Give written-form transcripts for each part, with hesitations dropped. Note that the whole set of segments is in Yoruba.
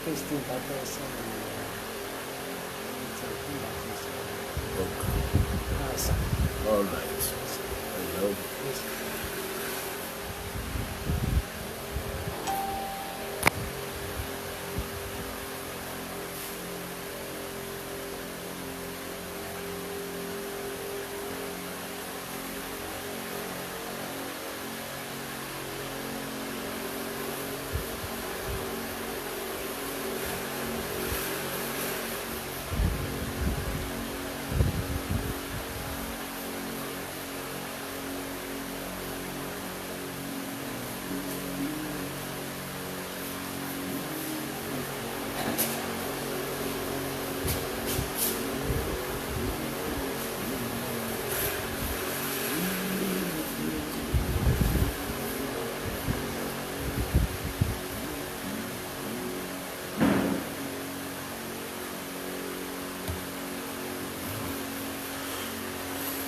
Christine Patterson. Okay. All right. Hello.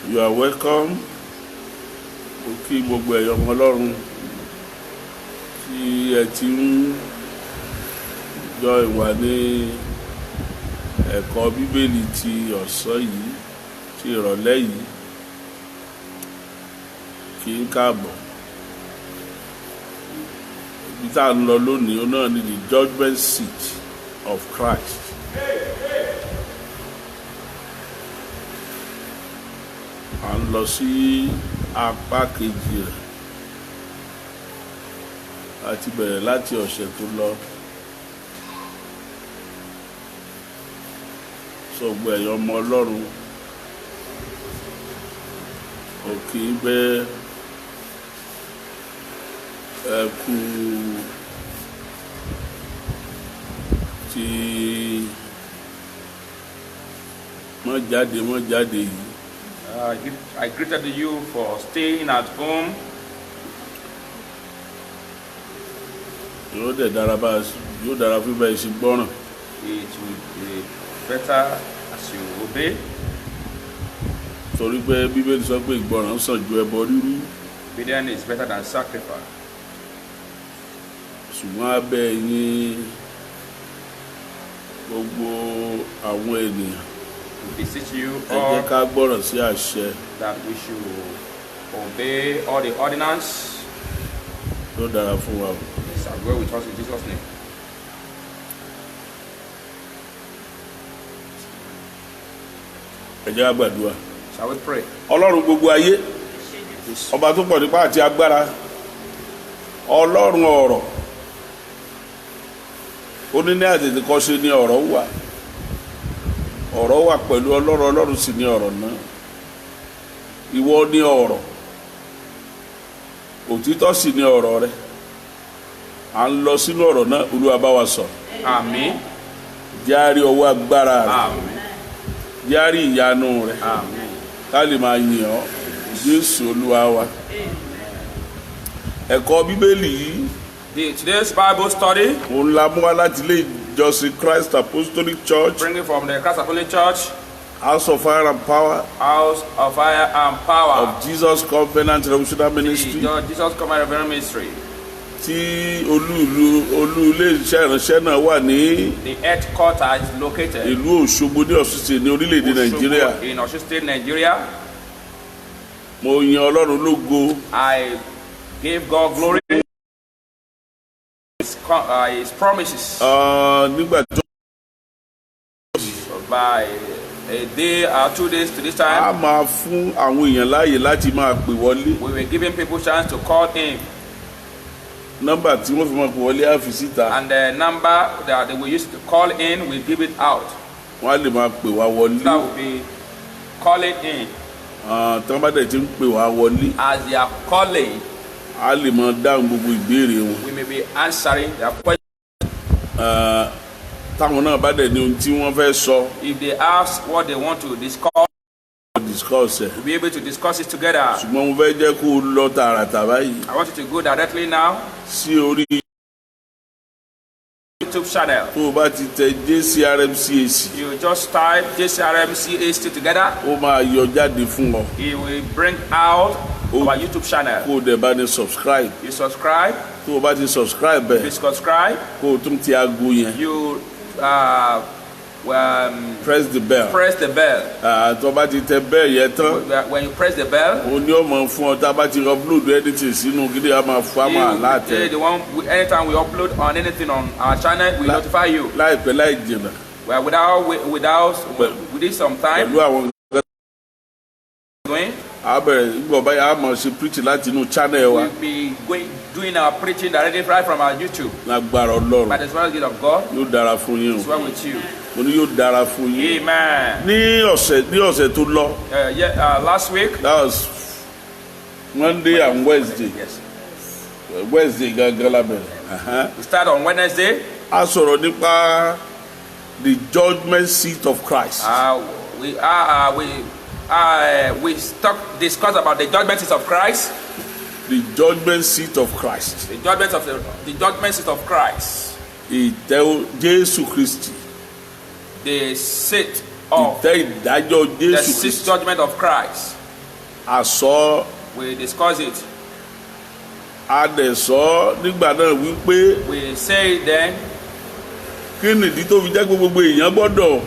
You are welcome. Mo kí gbogbo ẹ̀yọ́ ọmọ Ọlọ́run tí ẹ ti ń jọ ìwà ní ẹ̀kọ́ Bíbélì ti ọ̀sán yìí, ti ìrọ̀lẹ́ yìí. Kí n káàbọ̀. Ibi tá à ń lọ lónìí, ó náà ní the judgment seat of Christ. À ń lọ sí apá kejì rẹ̀ àti bẹ̀rẹ̀ láti ọ̀sẹ̀ tó lọ. Sọ̀gbọ́ ẹ̀yọ́ ọmọ Ọlọ́run òkè bẹ́ ẹkú tí mọ́ jáde yìí. I greeted you for staying at home. Yóò dára fún bẹ́ẹ̀ ṣe gbọ́ràn. It will be better as you obey. Torí pé Bíbélì sọ pé ìgbọràn sàn ju ẹbọ rírú. Obedience is better than sacrifice. Ṣùgbọ́n abẹ́ yín gbogbo àwọn ènìyàn. We beseech you Ẹ jẹ́ ká gbọ́ràn sí àṣẹ. that we should obey all the ordinances. Yóò dára fún wa. It's our way with us in Jesus' name. Ẹ jẹ́ ká gbàdúrà. Shall we pray? Ọlọ́run gbogbo ayé, ọba tó pọ̀ nípa àti agbára, Ọlọ́run ọ̀rọ̀, ó ní àtètèkọ́ṣe ni ọ̀rọ̀ wà. Ọ̀rọ̀ wà pẹ̀lú Ọlọ́run, Ọlọ́run sì ni ọ̀rọ̀ náà. Ìwọ ni ọ̀rọ̀, òtítọ́ sì ni ọ̀rọ̀ rẹ. À ń lọ sínú ọ̀rọ̀ náà, Olúwa bá wa sọ̀rọ̀. Amen. Járí ọwọ́ agbára rẹ, Amen. járí ìyanu rẹ, Amen. ká lè máa yìn ọ́, Jésù Olúwa wa. Ẹ̀kọ́ Bíbélì yìí, Today's Bible study, òun la mú wá láti ilé ìjọsìn Christ Apostolic Church, bringing from the Christ Apostolic Church, House of Fire and Power House of Fire and Power, of Jesus Covenant Revolutionary Ministry, the Jesus Covenant Revolutionary Ministry. tí olú ilé iṣẹ́ ìránṣẹ́ náà wà ní The headquarters is located ìlú Òṣogbo ní Ọ̀ṣun State ní orílẹ̀-èdè Nàìjíríà. in Osun State, Nigeria. Mo yan Ọlọ́run lógo. I give God glory. His promises Nígbà tó by a day or 2 days to this a time, máa fún àwọn èèyàn láàyè láti máa pè wọlé. we were giving people chance to call in, Nọ́mbà tí wọ́n fi máa pè wọlé á fi síta. and the number that they will use to call in, we give it out. Wọ́n á lè máa pè wá wọlé. That will be calling in. Tí wọ́n bá dẹ̀ ti ń pè wá wọlé, As they are calling, a lè máa dáhùn gbogbo ìbéèrè wọn. we may be answering their question. Táwọn náà bá dẹ̀ ní ohun tí wọ́n fẹ́ sọ, If they ask what they want to discuss, discuss ẹ̀. we'll be able to discuss it together. Ṣùgbọ́n mo fẹ́ jẹ́ kó o lọ tààràtà báyìí I want you to go directly now sí orí YouTube channel. tó o bá ti tẹ JCRMCAC, You just type JCRMCAC together. ó máa yọ jáde fún ọ. It will bring out of our YouTube channel. kó o dẹ̀ bá ní subscribe. You subscribe. tó o bá ti subscribe bẹ́ẹ̀. You subscribe. kó o tún ti aago yẹn. You press the bell. Press the bell. tó o bá ti tẹ bell yẹn tán. When you press the bell. o ní ọmọ fún ọ tá a bá ti upload anything sínú gidi a máa fún a máa láàtẹ. The one anytime we upload on anything on our channel, we notify you. láìpẹ́ láì jìnnà. Well, within some time. pẹ̀lú àwọn going. a bẹ̀rẹ̀ gbọ́ báyìí a máa ṣe preaching láti inú channel wa. We'll be doing our preaching directly right from our YouTube. lágbára Ọlọ́run. By the Spirit of God. yóò dára fún yín o. It's well with you. mo ní yóò dára fún yín. Amen. ní ọ̀sẹ̀ tó lọ. Last week. That was Monday and Wednesday. Yes. Wednesday gangan la bẹ̀rẹ̀. We start on Wednesday. a sọ̀rọ̀ nípa the judgment seat of Christ. We discuss about the judgment seat of Christ. The judgment seat of Christ. The judgment seat of Christ. Ìtẹ́ Jésù Kristi. The seat of ìtẹ́ ìdájọ́ Jésù Kristi. The seat judgment of Christ. We discuss it. A dẹ̀ sọ nígbà náà wípé. We say then. Kí nìdí tó fi jẹ́ pé gbogbo èèyàn gbọ́dọ̀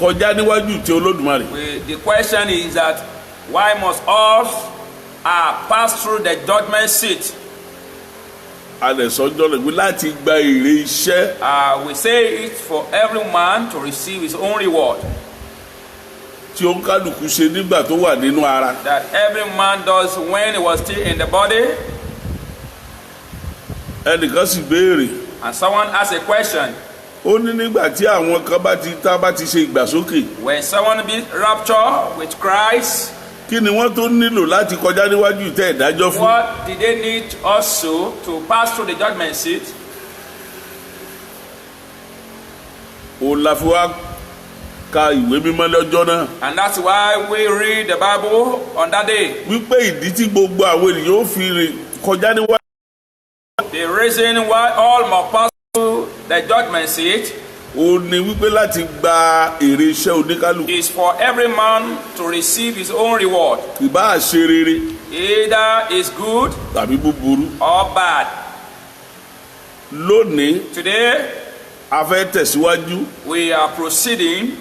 kọjá níwájú ti Olódùmarè. The question is that why must all pass through the judgment seat? A lè sọ jọ́lẹ̀ pé láti gba èrè iṣẹ́. We say it for every man to receive his own reward. Tí ó ń kálukú ṣe nígbà tó wà nínú ara. That every man does when he was still in the body. Ẹnìkan sì béèrè. And someone asked a question. Ó ní nígbà tí àwọn kan bá ti ṣe ìgbàsókè. When someone be raptured with Christ. Kí ni wọ́n tó nílò láti kọjá níwájú ìtẹ́ ìdájọ́ fún? What did they need also to pass through the judgment seat? Òun la fi wá ka ìwé mímọ́ lọ́jọ́ náà. And that's why we read the Bible on that day. Wípé ìdí tí gbogbo àwọn ènìyàn ó fi kọjá níwájú. The reason why all must pass through the judgment seat. Ó ní wípé láti gba èrè iṣẹ́ oníkálukú. Is for every man to receive his own reward. Ìbá ṣe rere. Either is good. Tàbí búburú. Or bad. Lónìí. Today. A fẹ́ tẹ̀síwájú. We are proceeding.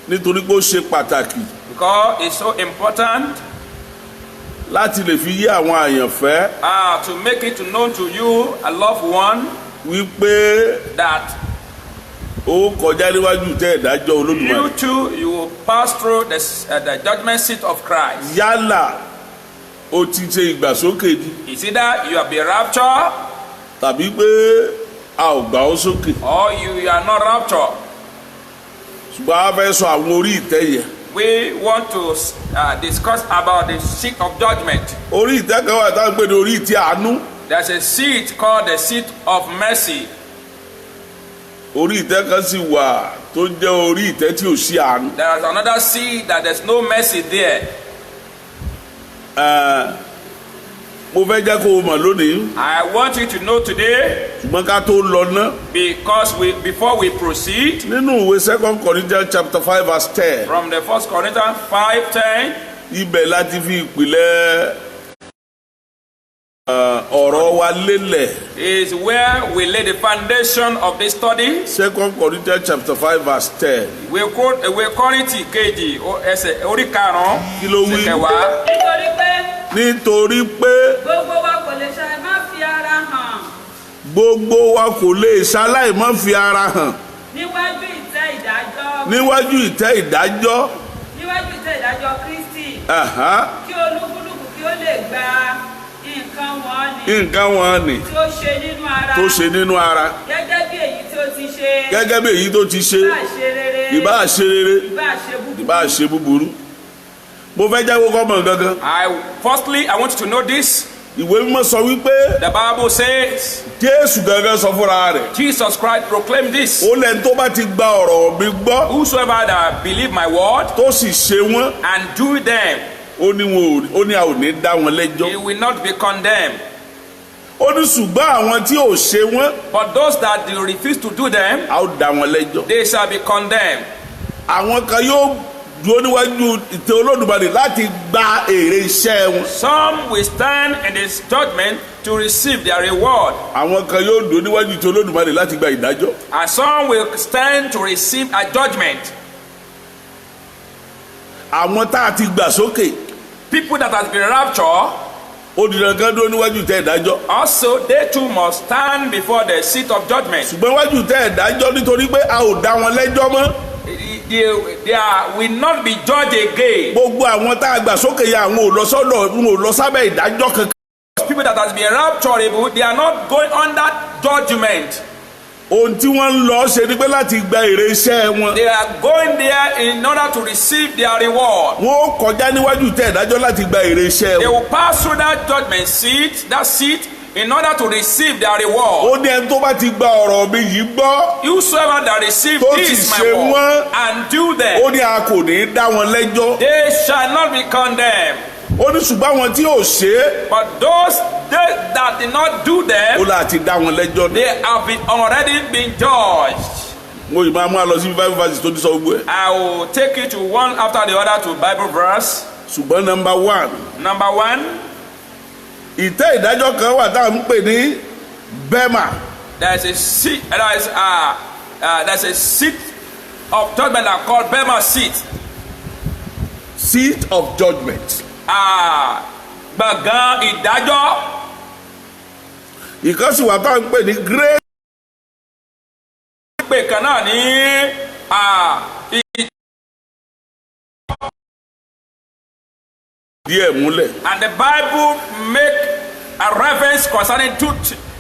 Nítorí pé ó ṣe pàtàkì. Because it's so important. Láti lè fi yé àwọn àyànfẹ́. To make it known to you, a loved one. Wípé. That. Ó kọjá níwájú ìtẹ́ ìdájọ́ Olódùmarè. You too, you will pass through the judgment seat of Christ. Yálà ó ti ṣe ìgbàsókè ni. Is either you have been raptured. Tàbí pé a ò gbà ó sókè. Or you are not raptured. Ṣùgbọ́n a fẹ́ sọ àwọn orí ìtẹ́ yẹn. We want to discuss about the seat of judgment. Orí ìtẹ́ kan wà tá a gbé ní orí ìtẹ́ àánú. There's a seat called the seat of mercy. Orí ìtẹ́ kan sì wà tó jẹ́ orí ìtẹ́ tí ò sí àánú. There is another seat that there's no mercy there. Mo fẹ́ jẹ́ kó o mọ̀ lónìí. I want you to know today. Ṣùgbọ́n ká tó lọ ná. Because before we proceed. Nínú ìwé 2 Corinthians chapter 5 verse 10. From the 1 Corinthians 5:10. Ibẹ̀ láti fi ìpìlẹ̀ ọ̀rọ̀ wa lélẹ̀. Is where we lay the foundation of this study. 2 Corinthians chapter 5 verse 10. Ìwé Kọ́ríńtì kejì ẹsẹ̀ orí karùn-ún. Kí ló wí? Nítorí pé. Gbogbo wa kò lè ṣàì má fi ara hàn. Gbogbo wa kò lè ṣaláì má fi ara hàn. Níwájú ìtẹ́ ìdájọ́. Níwájú ìtẹ́ ìdájọ́. Níwájú ìtẹ́ ìdájọ́ Kristi. Kí olúkúlùkù kí ó lè gba nǹkan wọn ni. Tó ṣe nínú ara. Gẹ́gẹ́ bí èyí tí ó ti ṣe. Gẹ́gẹ́ bí èyí tó ti ṣe. Ìbá ṣe rere. Ìbá ṣe búburú. Mo fẹ́ jáwé kọ́mọ̀ gangan. Firstly, I want you to know this. Ìwé mímọ́ sọ wípé. The Bible says. Jésù gangan sọ fúnra rẹ̀. Jesus Christ proclaimed this. Ó lẹ́ni tó bá ti gba ọ̀rọ̀ mi gbọ́. Whosoever that believe my word. Tó sì ṣe wọ́n. And do them. Ó ní a ò ní dá wọn lẹ́jọ́. He will not be condemned. Ó ní ṣùgbọ́n àwọn tí ò ṣe wọ́n. But those that refuse to do them. A ó dá wọn lẹ́jọ́. They shall be condemned. Àwọn kan yóò dúró níwájú ìtẹ́ Olódùmarè láti gba èrè iṣẹ́ wọn. Some will stand in His judgment to receive their reward. Àwọn kan yóò dúró níwájú ìtẹ́ Olódùmarè láti gba ìdájọ́. And some will stand to receive a judgment. Àwọn tá a ti gbà sókè. People that has been raptured, ó di dandan dúró níwájú ìtẹ́ ìdájọ́. also they too must stand before the seat of judgment. ṣùgbọ́n níwájú ìtẹ́ ìdájọ́ nítorí pé a ò dá wọn lẹ́jọ́ mọ́. They will not be judged again. Gbogbo àwọn tá a gbà sókè yẹn àwọn ò lọ sọ́dọ̀ wọn ò lọ sábẹ́ ìdájọ́ kankan. People that has been rapturable, they are not going under judgment. Ohun tí wọ́n ń lọ ṣe ni pé láti gba èrè iṣẹ́ wọn. They are going there in order to receive their reward. Wọ́n ó kọjá níwájú ìtẹ́ ìdájọ́ láti gba èrè iṣẹ́ They wọn. will pass through that judgment seat, in order to receive their reward. Ó ní ẹni tó bá ti gba ọ̀rọ̀ mi yìí gbọ́. Whosoever that receive Tó ti this my ṣe word wọ́n. and do them, Ó ní a kò ní í dá wọn lẹ́jọ́. they shall not be condemned. Ó ní ṣùgbọ́n àwọn tí ò ṣe é. But those that did not do Ó them, láti dá wọn lẹ́jọ́. they have already been judged. Mo yìí máa mú a lọ sí Bible verses tó ti sọ gbogbo ẹ̀. I will take you to one after the other to Bible verse. Ṣùgbọ́n number one. Number one, Ìtẹ́ ìdájọ́ kan wà tá à ń pè ní Bema. there's a seat. There's a seat of judgment that called Bema seat. Seat of judgment. Gbọ̀ngàn ìdájọ́. Ìkan sì wà tá à ń pè ní Great. Pé kan náà ní díẹ̀ múlẹ̀. and the Bible make a reference concerning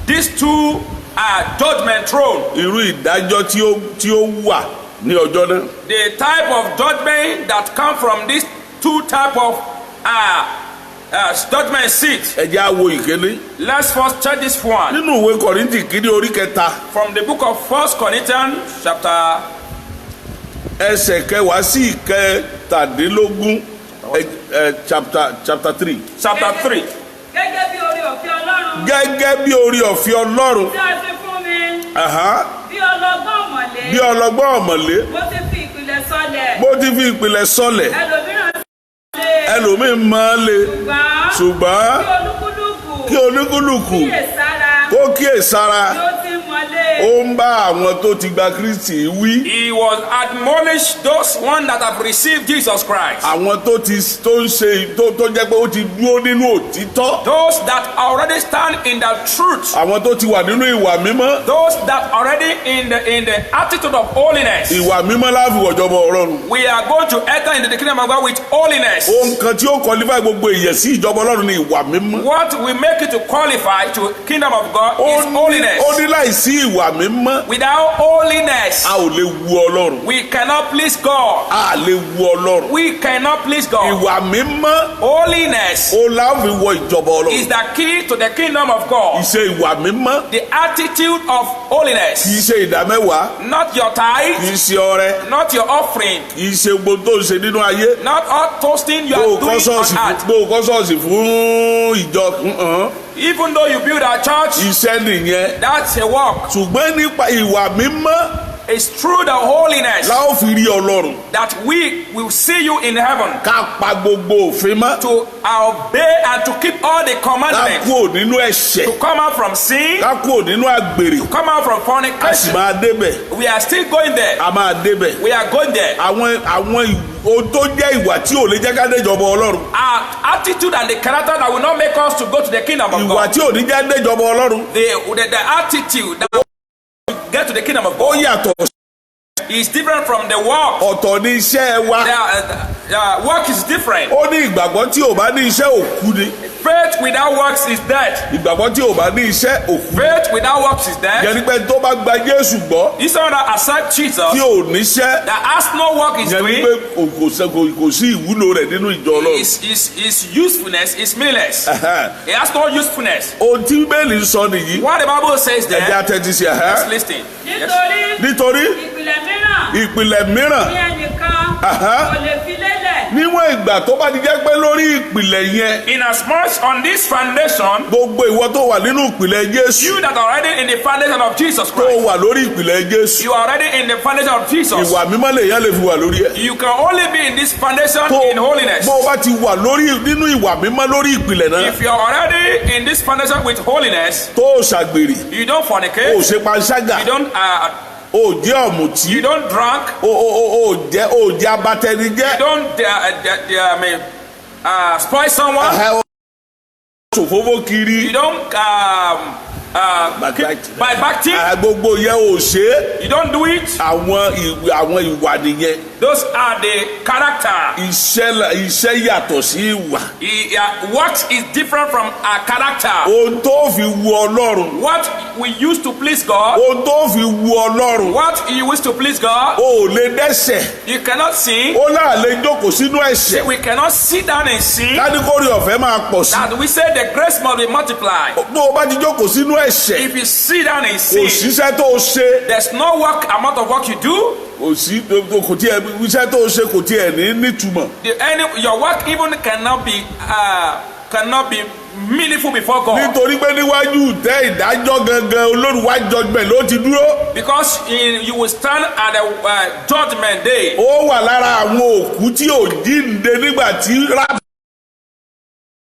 these two judgment throne. Irú ìdájọ́ tí ó wà ní ọjọ́ náà. The type of judgment that come from these two type of judgment seats. Ẹ jẹ́ á wo ìkíní. Let's first check this one. Nínú ìwé Kọ́ríńtì kìíní orí kẹta. From the book of 1 Corinthians chapter ẹsẹ̀ kẹwàá sí ìkẹtàdínlógún. Chapter 3. Chapter 3. Gẹ́gẹ́ bí oore ọ̀fẹ́ Ọlọ́run. Gẹ́gẹ́ bí oore ọ̀fẹ́ Ọlọ́run. Tí a fi fún mi. Bí ọlọ́gbọ́n ọ̀mọ̀lé. Bí ọlọ́gbọ́n ọ̀mọ̀lé. Mo ti fi ìpìlẹ̀ sọlẹ̀. Bó ti fi ìpìlẹ̀ sọlẹ̀. Ẹlòmíràn máa le. Ṣùgbọ́n kí olúkúlùkù kó kíyèsára. Ó ń bá àwọn tó ti gba Kristi wí. He was admonished those one that have received Jesus Christ. Àwọn tó ń ṣe tó jẹ́ pé ó ti dúró nínú òtítọ́. Those that already stand in the truth. Àwọn tó ti wà nínú ìwà mímọ́. Those that already in the attitude of holiness. Ìwà mímọ́ la fi wọ ìjọba Ọlọ́run. We are going to enter into the kingdom of God with holiness. Ohun kan tí ó qualify gbogbo èèyàn sí ìjọba Ọlọ́run ni ìwà mímọ́. What will make you to qualify to kingdom of God is holiness. Ó ní láìsí ìwà mímọ́. Without holiness, a ò lè wu Ọlọ́run. we cannot please God. A lè wu Ọlọ́run. We cannot please God. Ìwà mímọ́. Holiness. Ó la fi wọ ìjọba Ọlọ́run. Is the key to the kingdom of God. Ìṣe ìwà mímọ́. The attitude of holiness. Kì í ṣe ìdámẹ́wàá. Not your tithe. Kì í ṣe ọrẹ. Not your offering. Kì í ṣe gbogbo tó ń ṣe nínú ayé. Not all toasting you are doing on earth. Bó o kọ́ ṣọ́ọ̀ṣì fún ìjọ. Even though you build a church. Iṣẹ́ nìyẹn. That's a work. Ṣùgbọ́n nípa ìwà mímọ́. It's through the holiness. La ó fi rí Ọlọ́run. That we will see you in heaven. Ká pa gbogbo òfin mọ́. To obey and to keep all the commandments. Ká kúrò nínú ẹ̀ṣẹ̀. To come out from sin. Ká kúrò nínú àgbèrè. To come out from fornication. A sì máa débẹ̀. We are still going there. A máa débẹ̀. We are going there. Àwọn ohun tó jẹ́ ìwà tí ò lè jẹ́ ká déjọba Ọlọ́run. Our attitude and the character that will not make us to go to the kingdom of God. Ìwà tí ò ní jẹ́ déjọba Ọlọ́run. The attitude that will get to the kingdom of God. Ó yàtọ̀. Is different from the work. Ọ̀tọ̀ ni iṣẹ́ wa. The work is different. Ó ní ìgbàgbọ́ tí ò bá ní iṣẹ́ òkú ni. Faith without works is dead. Ìgbàgbọ́ tí ò bá ní iṣẹ́ òkú. Faith without works is dead. Yẹni pé tó bá gba Jésù gbọ́. This one that accept Jesus. Tí ò níṣẹ́. That has no work is doing. Yẹni pé kò sí ìwúlò rẹ̀ nínú ìjọ Ọlọ́run. His usefulness is meaningless. He has no usefulness. Ohun tí Bíbélì ń sọ nìyí. What the Bible says there. Ẹ jẹ́ àtẹ́tí sí ẹ̀. Let's listen. Nítorí ìpìlẹ̀ mìíràn. Ìpìlẹ̀ mìíràn. Ní ẹnìkan kò lè fi lélẹ̀. níwọ̀n ìgbà tó bá ti jẹ́ pé lórí ìpìlẹ̀ yẹn. In as much on this foundation. gbogbo ìwọ tó wà nínú ìpìlẹ̀ Jésù. You that are already in the foundation of Jesus Christ. tó wà lórí ìpìlẹ̀ Jésù. You are already in the foundation of Jesus. ìwà mímọ́ lèèyàn lè fi wà lórí ẹ̀. You can only be in this foundation in holiness. bó o bá ti wà nínú ìwà mímọ́ lórí ìpìlẹ̀ náà. If you are already in this foundation with holiness. tó o ṣàgbèrè. You don't fornicate. o ṣe panṣágà. You don't. O jẹ́ ọ̀mùtí. You don't drunk. O jẹ́ abatẹnijẹ́. You don't spoil someone. Ṣòfófó kiri. You don't by backbiting. gbogbo yẹn ò ṣe. You don't do it. àwọn ìwà nìyẹn. Those are the character. iṣẹ́ yàtọ̀ sí ìwà. What is different from our character? ohun tó fi wu Ọlọ́run. What we used to please God. ohun tó fi wu Ọlọ́run. What you wish to please God. o ò lè dẹ́ṣẹ̀. You cannot sin. ó náà lè jókòó sínú ẹ̀ṣẹ̀. We cannot sit down and sin. kádìkórè ọ̀fẹ́ máa pọ̀ sí. That we say the grace must be multiplied. bó o bá ti jókòó sínú ẹ̀ṣẹ̀. If you sit down and sin. kò síṣẹ́ tó o ṣe. There's no amount of work you do. kò sí kò tí ẹ iṣẹ́ tó o ṣe kò tí ẹ ní nítumọ̀. Your work even cannot be meaningful before God. nítorí pé níwájú tẹ́ ìdájọ́ gangan Olóríwá judgment ló ti dúró. Because you will stand at the judgment day. ó wà lára àwọn òkú tí ò jíǹde nígbà tí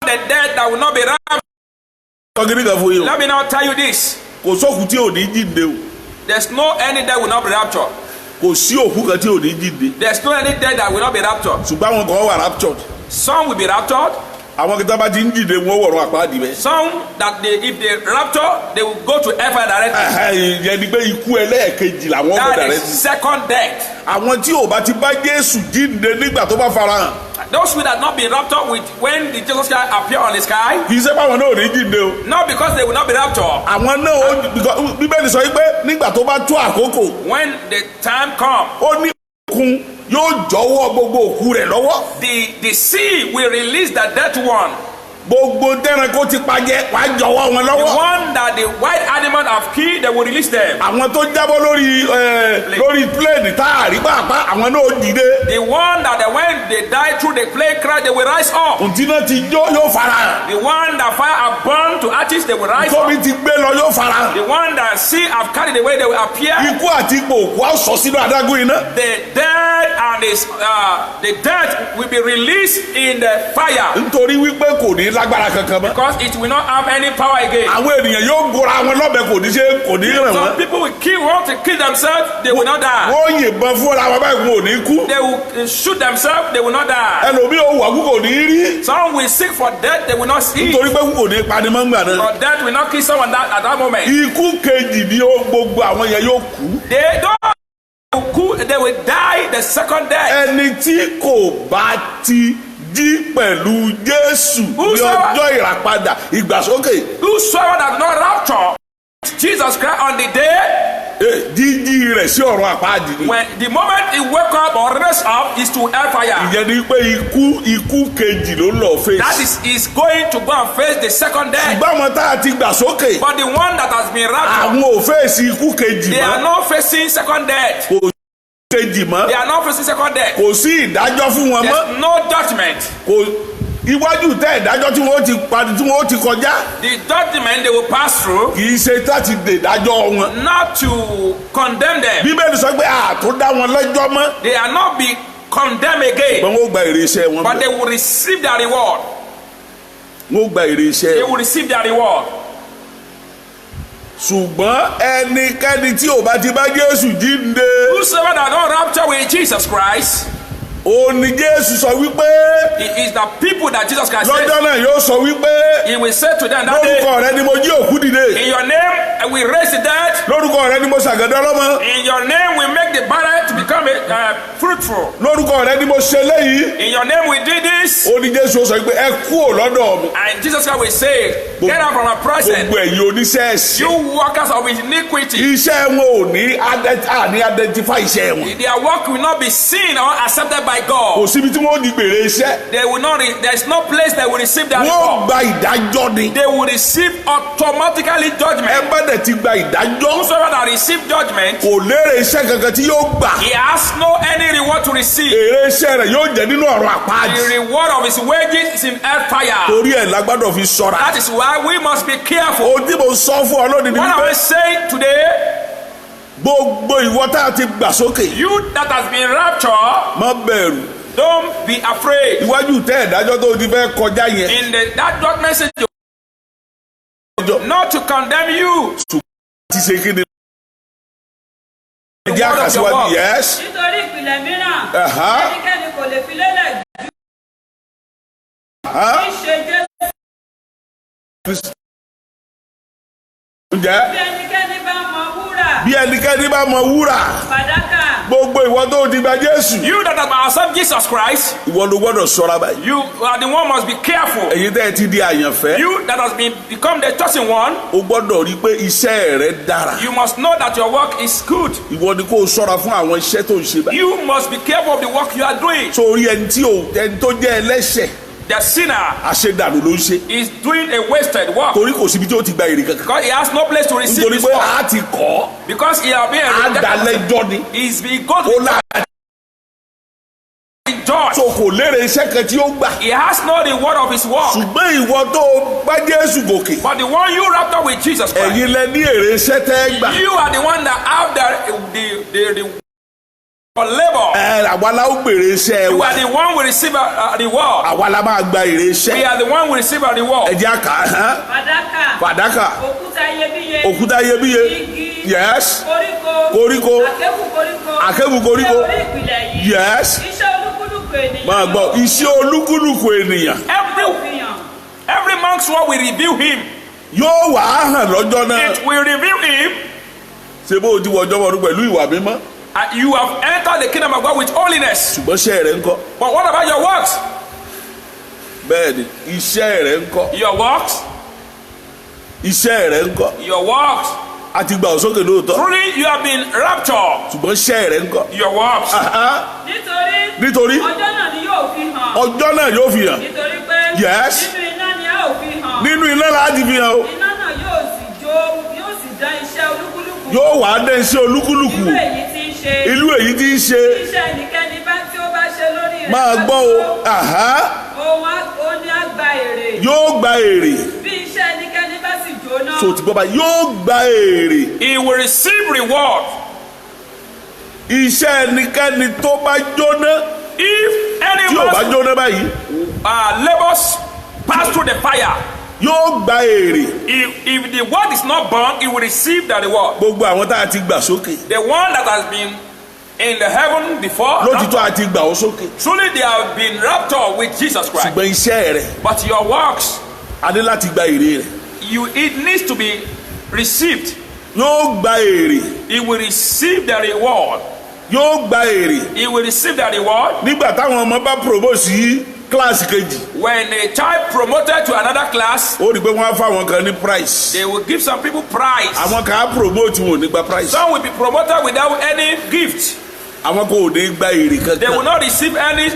The dead that will not be raptured. kọ́kiri kan fún yín o. Let me now tell you this. kò sókù tí ò ní jíǹde o. There's no any dead will not be raptured. kò sí òkú kan tí ò ní jíǹde. There's no any dead that will not be raptured. ṣùgbọ́n àwọn kan wà raptured. Some will be raptured. àwọn kìtà bá ti ń jíǹde wọn wọ̀rọ̀ àpáàdì bẹ́ẹ̀. Some that if they rapture they will go to hellfire directly. ìyẹn ni pé ikú ẹlẹ́ẹ̀kejì làwọn bọ̀ That is directly. second death. àwọn tí ò bá ti bá Jésù jíǹde nígbà tó bá farahàn. Those who have not been raptured with when the Jesus Christ appear on the sky. kì í ṣe báwọn náà ò ní jíǹde o. Not because they will not be raptured. àwọn náà Bíbélì sọ pé nígbà tó bá tó àkókò. When the time come. ó ní òkun yóò jọ̀wọ́ gbogbo òkú rẹ̀ lọ́wọ́. The sea will release the dead one. gbogbo dẹ́ranko ti pajẹ wàá jọ̀wọ́ wọn The lọ́wọ́. one that the white animal have killed, they will release them. àwọn tó jábọ́ lórí plane tá a rí pàápàá àwọn náà ó dìde. The one that when they die through the plane crash, they will rise up. òtínà ti jó yóò farahàn. The one that fire have burned to ashes, they will rise up. tóbi ti gbé lọ yóò farahàn. The one that sea have carried away, they will appear. ikú àti ipò òkú á sọ sínú adágún iná. The dead and the dead will be released in the fire. nítorí wípé kò ní lágbára kankan mọ́. Because it will not have any power again. àwọn ènìyàn yóò gbóra wọn lọ́bẹ kò ní ràn Some wọ́n. people will want to kill themselves, they will not die. wọ́n yìnbọn fúnra wọn báyìí wọn ò ní kú. They will shoot themselves, they will not die. ẹlòmíì ò wà kú kò ní rí. Some will seek for death, they will not see. nítorí pé kú kò ní panimọ́ ńgbà náà. But death will not kill someone at that moment. ikú kejì ni gbogbo àwọn yẹn yóò kú. They will die the second death. ẹni tí kò bá ti jí pẹ̀lú Jésù ní ọjọ́ ìràpadà ìgbàsókè. Whosoever does not rapture Jesus Christ on the day. jíjí rẹ̀ sí ọ̀run àpáàdì ni. When the moment he wake up or raise up is to hellfire. ìyẹn ni pé ikú kejì ló lọ face. That is going to go and face the second death. ṣùgbọ́n àwọn tá a ti gbà sókè. But the one that has been raptured. àwọn ò fèsì ikú kejì mọ́. They are not facing second death. kò kejì mọ́. They are not facing second death. kò sí ìdájọ́ fún wọn mọ́. There's no judgment. iwájú tẹ ìdájọ́ tí wọ́n ti kọjá. The judgment they will pass through. kì í ṣe láti dè ìdájọ́ wọn. Not to condemn them. Bíbélì sọ pé àtún dá wọn lẹ́jọ́ mọ́. They are not be condemned again. wọ́n ó gba èrè iṣẹ́ wọn. But they will receive their reward. wọ́n ó gba èrè iṣẹ́. They will receive their reward. ṣùgbọ́n ẹnikẹ́ni tí ò bá ti bá Jésù jíǹde. Whosoever that don't rapture with Jesus Christ. ó ní Jésù sọ wípé. It is the people that Jesus Christ said. lọ́jọ́ náà yóò sọ wípé. He will say to them that day. lórúkọ rẹ ni mo jí òkú dìde. In your name I will raise the dead. lórúkọ rẹ ni mo ṣàgàdá ọlọ́mọ. In your name we make the barren to become fruitful. lórúkọ rẹ ni mo ṣe léyìí. In your name we did this. ó ní Jésù sọ pé ẹ kúrò lọ́dọ̀ mi. And Jesus Christ will say, get out from our presence. gbogbo ẹ̀yin oníṣẹ́ ẹ̀sìn. You workers of iniquity. iṣẹ́ wọn ò ní identify iṣẹ́ wọn. Their work will not be seen or accepted by God. kò síbi tí wọ́n di gbèrè iṣẹ́. They will not. There is no place they will receive their wọ́n reward. gba ìdájọ́ ni. They will receive automatically ẹ judgment. bá dẹ̀ ti gba ìdájọ́. Whosoever that receive judgment, kò lérè iṣẹ́ kankan tí yóò gbà. he has no any reward to receive. èrè iṣẹ́ rẹ̀ yóò jẹ́ nínú ọ̀run àpáàdì. The reward of his wages is in hellfire. torí ẹ̀ lágbádọ̀ fi ṣọ́ra. That is why we must be careful. ohun tí mo sọ fún ọ lónìí ni What are we wípé saying today? gbogbo ìwọ tá a ti gbà sókè. You that has been raptured, má bẹ̀rù. don't be afraid. iwájú tẹ́ ìdájọ́ tó ti fẹ́ kọjá yẹn. In that dark message, not to condemn you. ti ṣe kí ni. ẹjẹ́ àkàsíwájú yes. nítorí ìpìlẹ̀ mìíràn ẹnikẹ́ni kò lè fi lélẹ̀ jù kí ṣe Jésù. ǹjẹ́ bí ẹnikẹ́ni bá mọ wúrà. bí ẹnikẹ́ni bá mọ wúrà. fàdákà. gbogbo ìwọ tó ti gba Jésù. You that have accepted Jesus Christ, ìwọ ló gbọ́dọ̀ ṣọ́ra báyìí. you are the one must be careful. èyí tẹ́ ẹ ti di àyànfẹ́. You that has become the chosen one, o gbọ́dọ̀ rí i pé iṣẹ́ rẹ dára. you must know that your work is good. ìwọ ni kó o ṣọ́ra fún àwọn iṣẹ́ tó ń ṣe báyìí. You must be careful of the work you are doing. sórí ẹni tó jẹ́ ẹlẹ́ṣẹ̀ The sinner àṣedànù ló ń ṣe. is doing a wasted work torí kò síbi tí ó ti gba èrè kankan. because he has no place to receive nítorí his pé work. a ti kọ́ Because he has been àdàlẹ́jọ́ ni. he goes ó lára in judge. tó kò lérè iṣẹ́ kan tí ó gbà. He has no reward of his work. ṣùgbọ́n ìwọ tó bá Jésù gòkè. But the one you wrapped up with Jesus Christ, ẹ̀yin lẹ ní èrè iṣẹ́ tẹ́ gbà. you are the one that have the for labor. àwa la ó gbèrè iṣẹ́ You wa. are the one will receive a reward. àwa la máa gba èrè We iṣẹ́. are the one will receive a reward. ẹ̀jẹ̀ àkà fàdákà. fàdákà òkúta iyebíye. òkúta iyebíye igi. yes koríko. koríko àkẹ́bù koríko. koríko ṣé orí ìpìlẹ̀ yìí. yes iṣẹ́ olúkúlùkù ènìyàn. máa gbọ́ iṣẹ́ olúkúlùkù ènìyàn Every month's work will reveal him. yóò wà á hàn lọ́jọ́ náà. It will reveal him. ṣé bó o ti wọ ọjọ́ wọ̀ọ́dún pẹ̀lú ìwà mímọ́. You have entered the kingdom of God with holiness. ṣùgbọ́n iṣẹ́ rẹ̀ ń kọ́. But what about your works? bẹ́ẹ̀ ni iṣẹ́ rẹ̀ ń kọ́. Your works? iṣẹ́ rẹ̀ ń kọ́. Your works? a ti gbà ọ́ sókè lóòótọ́. Truly you have been raptured. ṣùgbọ́n iṣẹ́ rẹ̀ ń kọ́. Your works? nítorí ọjọ́ náà ni yóò fi hàn. ọjọ́ náà yóò fi hàn. nítorí pé Yes. nínú iná ni a ó fi hàn. nínú iná láti fi hàn o. iná náà yóò sì dá iṣẹ́ olúkúlùkù. yóò wà á dé iṣẹ́ olúkúlùkù. irú èyí tí ń ṣe. ìlú èyí tí ń ṣe. iṣẹ́ ẹnikẹ́ni tí ó bá ṣe lórí rẹ̀. máa gbọ́ o. ó ní á gba èrè. yóò gba èrè. bí iṣẹ́ ẹnikẹ́ni bá sì jóná. so ti gbọ́ bá yóò gba èrè. He will receive reward. iṣẹ́ ẹnikẹ́ni tó bá jóná. If tí ò bá any jóná báyìí. labors pass through the fire, yóò gba èrè. if the word is not burned, he will receive the reward. gbogbo àwọn tá a ti gbà sókè. The one that has been in the heaven before, lótìtọ́ a ti gbà ó sókè. truly they have been raptured with Jesus Christ. ṣùgbọ́n iṣẹ́ rẹ̀ But your works, a ní láti gba èrè rẹ̀. it needs to be received. yóò gba èrè. He will receive the reward. yóò gba èrè. He will receive the reward. nígbà táwọn ọmọ bá promote sí kíláàsì kejì. When a child promoted to another class, ó rí i pé wọ́n á fáwọn kan ní price. they will give some people prize. àwọn kan á promote wọn ò ní gba price. Some will be promoted without any gift. àwọn kan ò ní gba èrè They will kankan. not receive any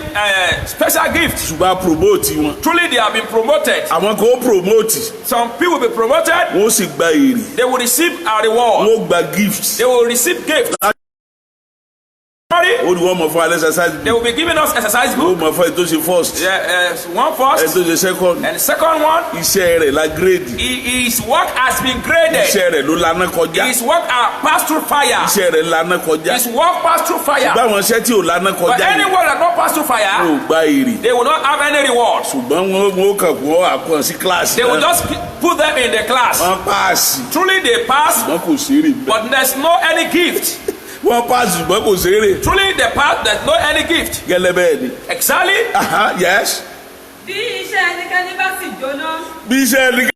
special gift. ṣùgbọ́n a promote wọn. Truly, they have been promoted. àwọn kan ó promote. Some people will be promoted. wọ́n ó sì gba èrè. They will receive a reward. wọ́n ó gba gift. They will receive gift. ó ní wọ́n mọ̀ fún alẹ́ exercise They book. will be giving us exercise ó book. mọ̀ fún ẹ̀ tó ṣe first. One ẹ̀ first, tó ṣe second. and second one, iṣẹ́ rẹ̀ la grade. his work has been graded. iṣẹ́ rẹ̀ ló laná kọjá. His work passed through fire. iṣẹ́ rẹ̀ laná kọjá. His work passed through fire. báwọn iṣẹ́ tí ò laná But kọjá any yìí work that not pass through fire, ò gba èrè. they will not have any reward. ṣùgbọ́n wọn ó kàn kún àpọ̀n sí kíláàsì They will náà. just put them in the class. wọ́n páàsì. Truly, they pass, wọ́n kò sérè bẹ́ẹ̀. but there's no any gift. wọ́n páàsì ṣùgbọ́n kò sérè. Truly, they pass, there's no any gift. gẹ́lẹ́ bẹ́ẹ̀ ni. Exactly. Yes. bí iṣẹ́ ẹnikẹ́ni bá sì jóná. bí iṣẹ́ ẹni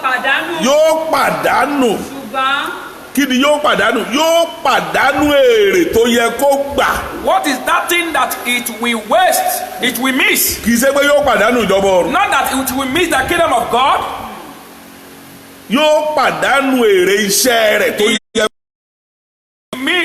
pàdánù. yóò pàdánù. ṣùgbọ́n. kí ni yóò pàdánù? yóò pàdánù èrè tó yẹ kó gbà. What is that thing that it will waste, it will miss? kì í ṣe pé yóò pàdánù ìjọba ọ̀run. Not that it will miss the kingdom of God. yóò pàdánù èrè iṣẹ́ rẹ̀ tó yẹ.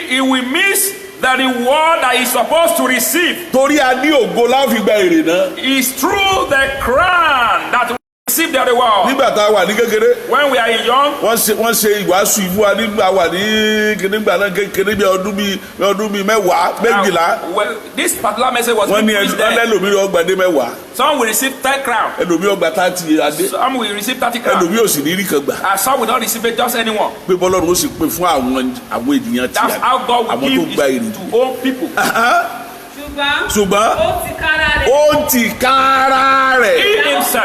He will miss the reward that he's supposed to receive. torí a ní ògo láfi gba èrè náà. It's through the crown that we received the reward. nígbà tá a wà ní kékeré. When we are young, wọ́n ṣe ìwàásù ìfún wa nígbà wà ní nígbà náà kékeré bí ọdún bíi mẹ́wàá méjìlá. well, this particular message was wọ́n ní preached then. ẹlòmíràn ọgbàdé mẹ́wàá. Some will receive 10 crowns. ẹlòmíràn ọgbà 30 adé. Some will receive 30 crowns. ẹlòmíràn ò sì ní rí kan gbà. And some will not receive it, just anyone. pé bọ́lọ́run ó sì pè fún àwọn ènìyàn tí That's how God will àwọn tó give gba it èrè. to all people. ṣùgbọ́n ó ti kára rẹ̀. He himself.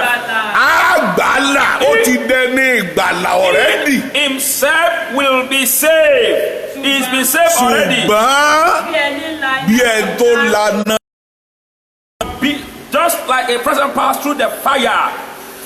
àgbàlà ó ti dẹni ìgbàlà already. Himself will be saved. He's been saved already. ṣùgbọ́n bí ẹ tó lana. Just like a person passed through the fire.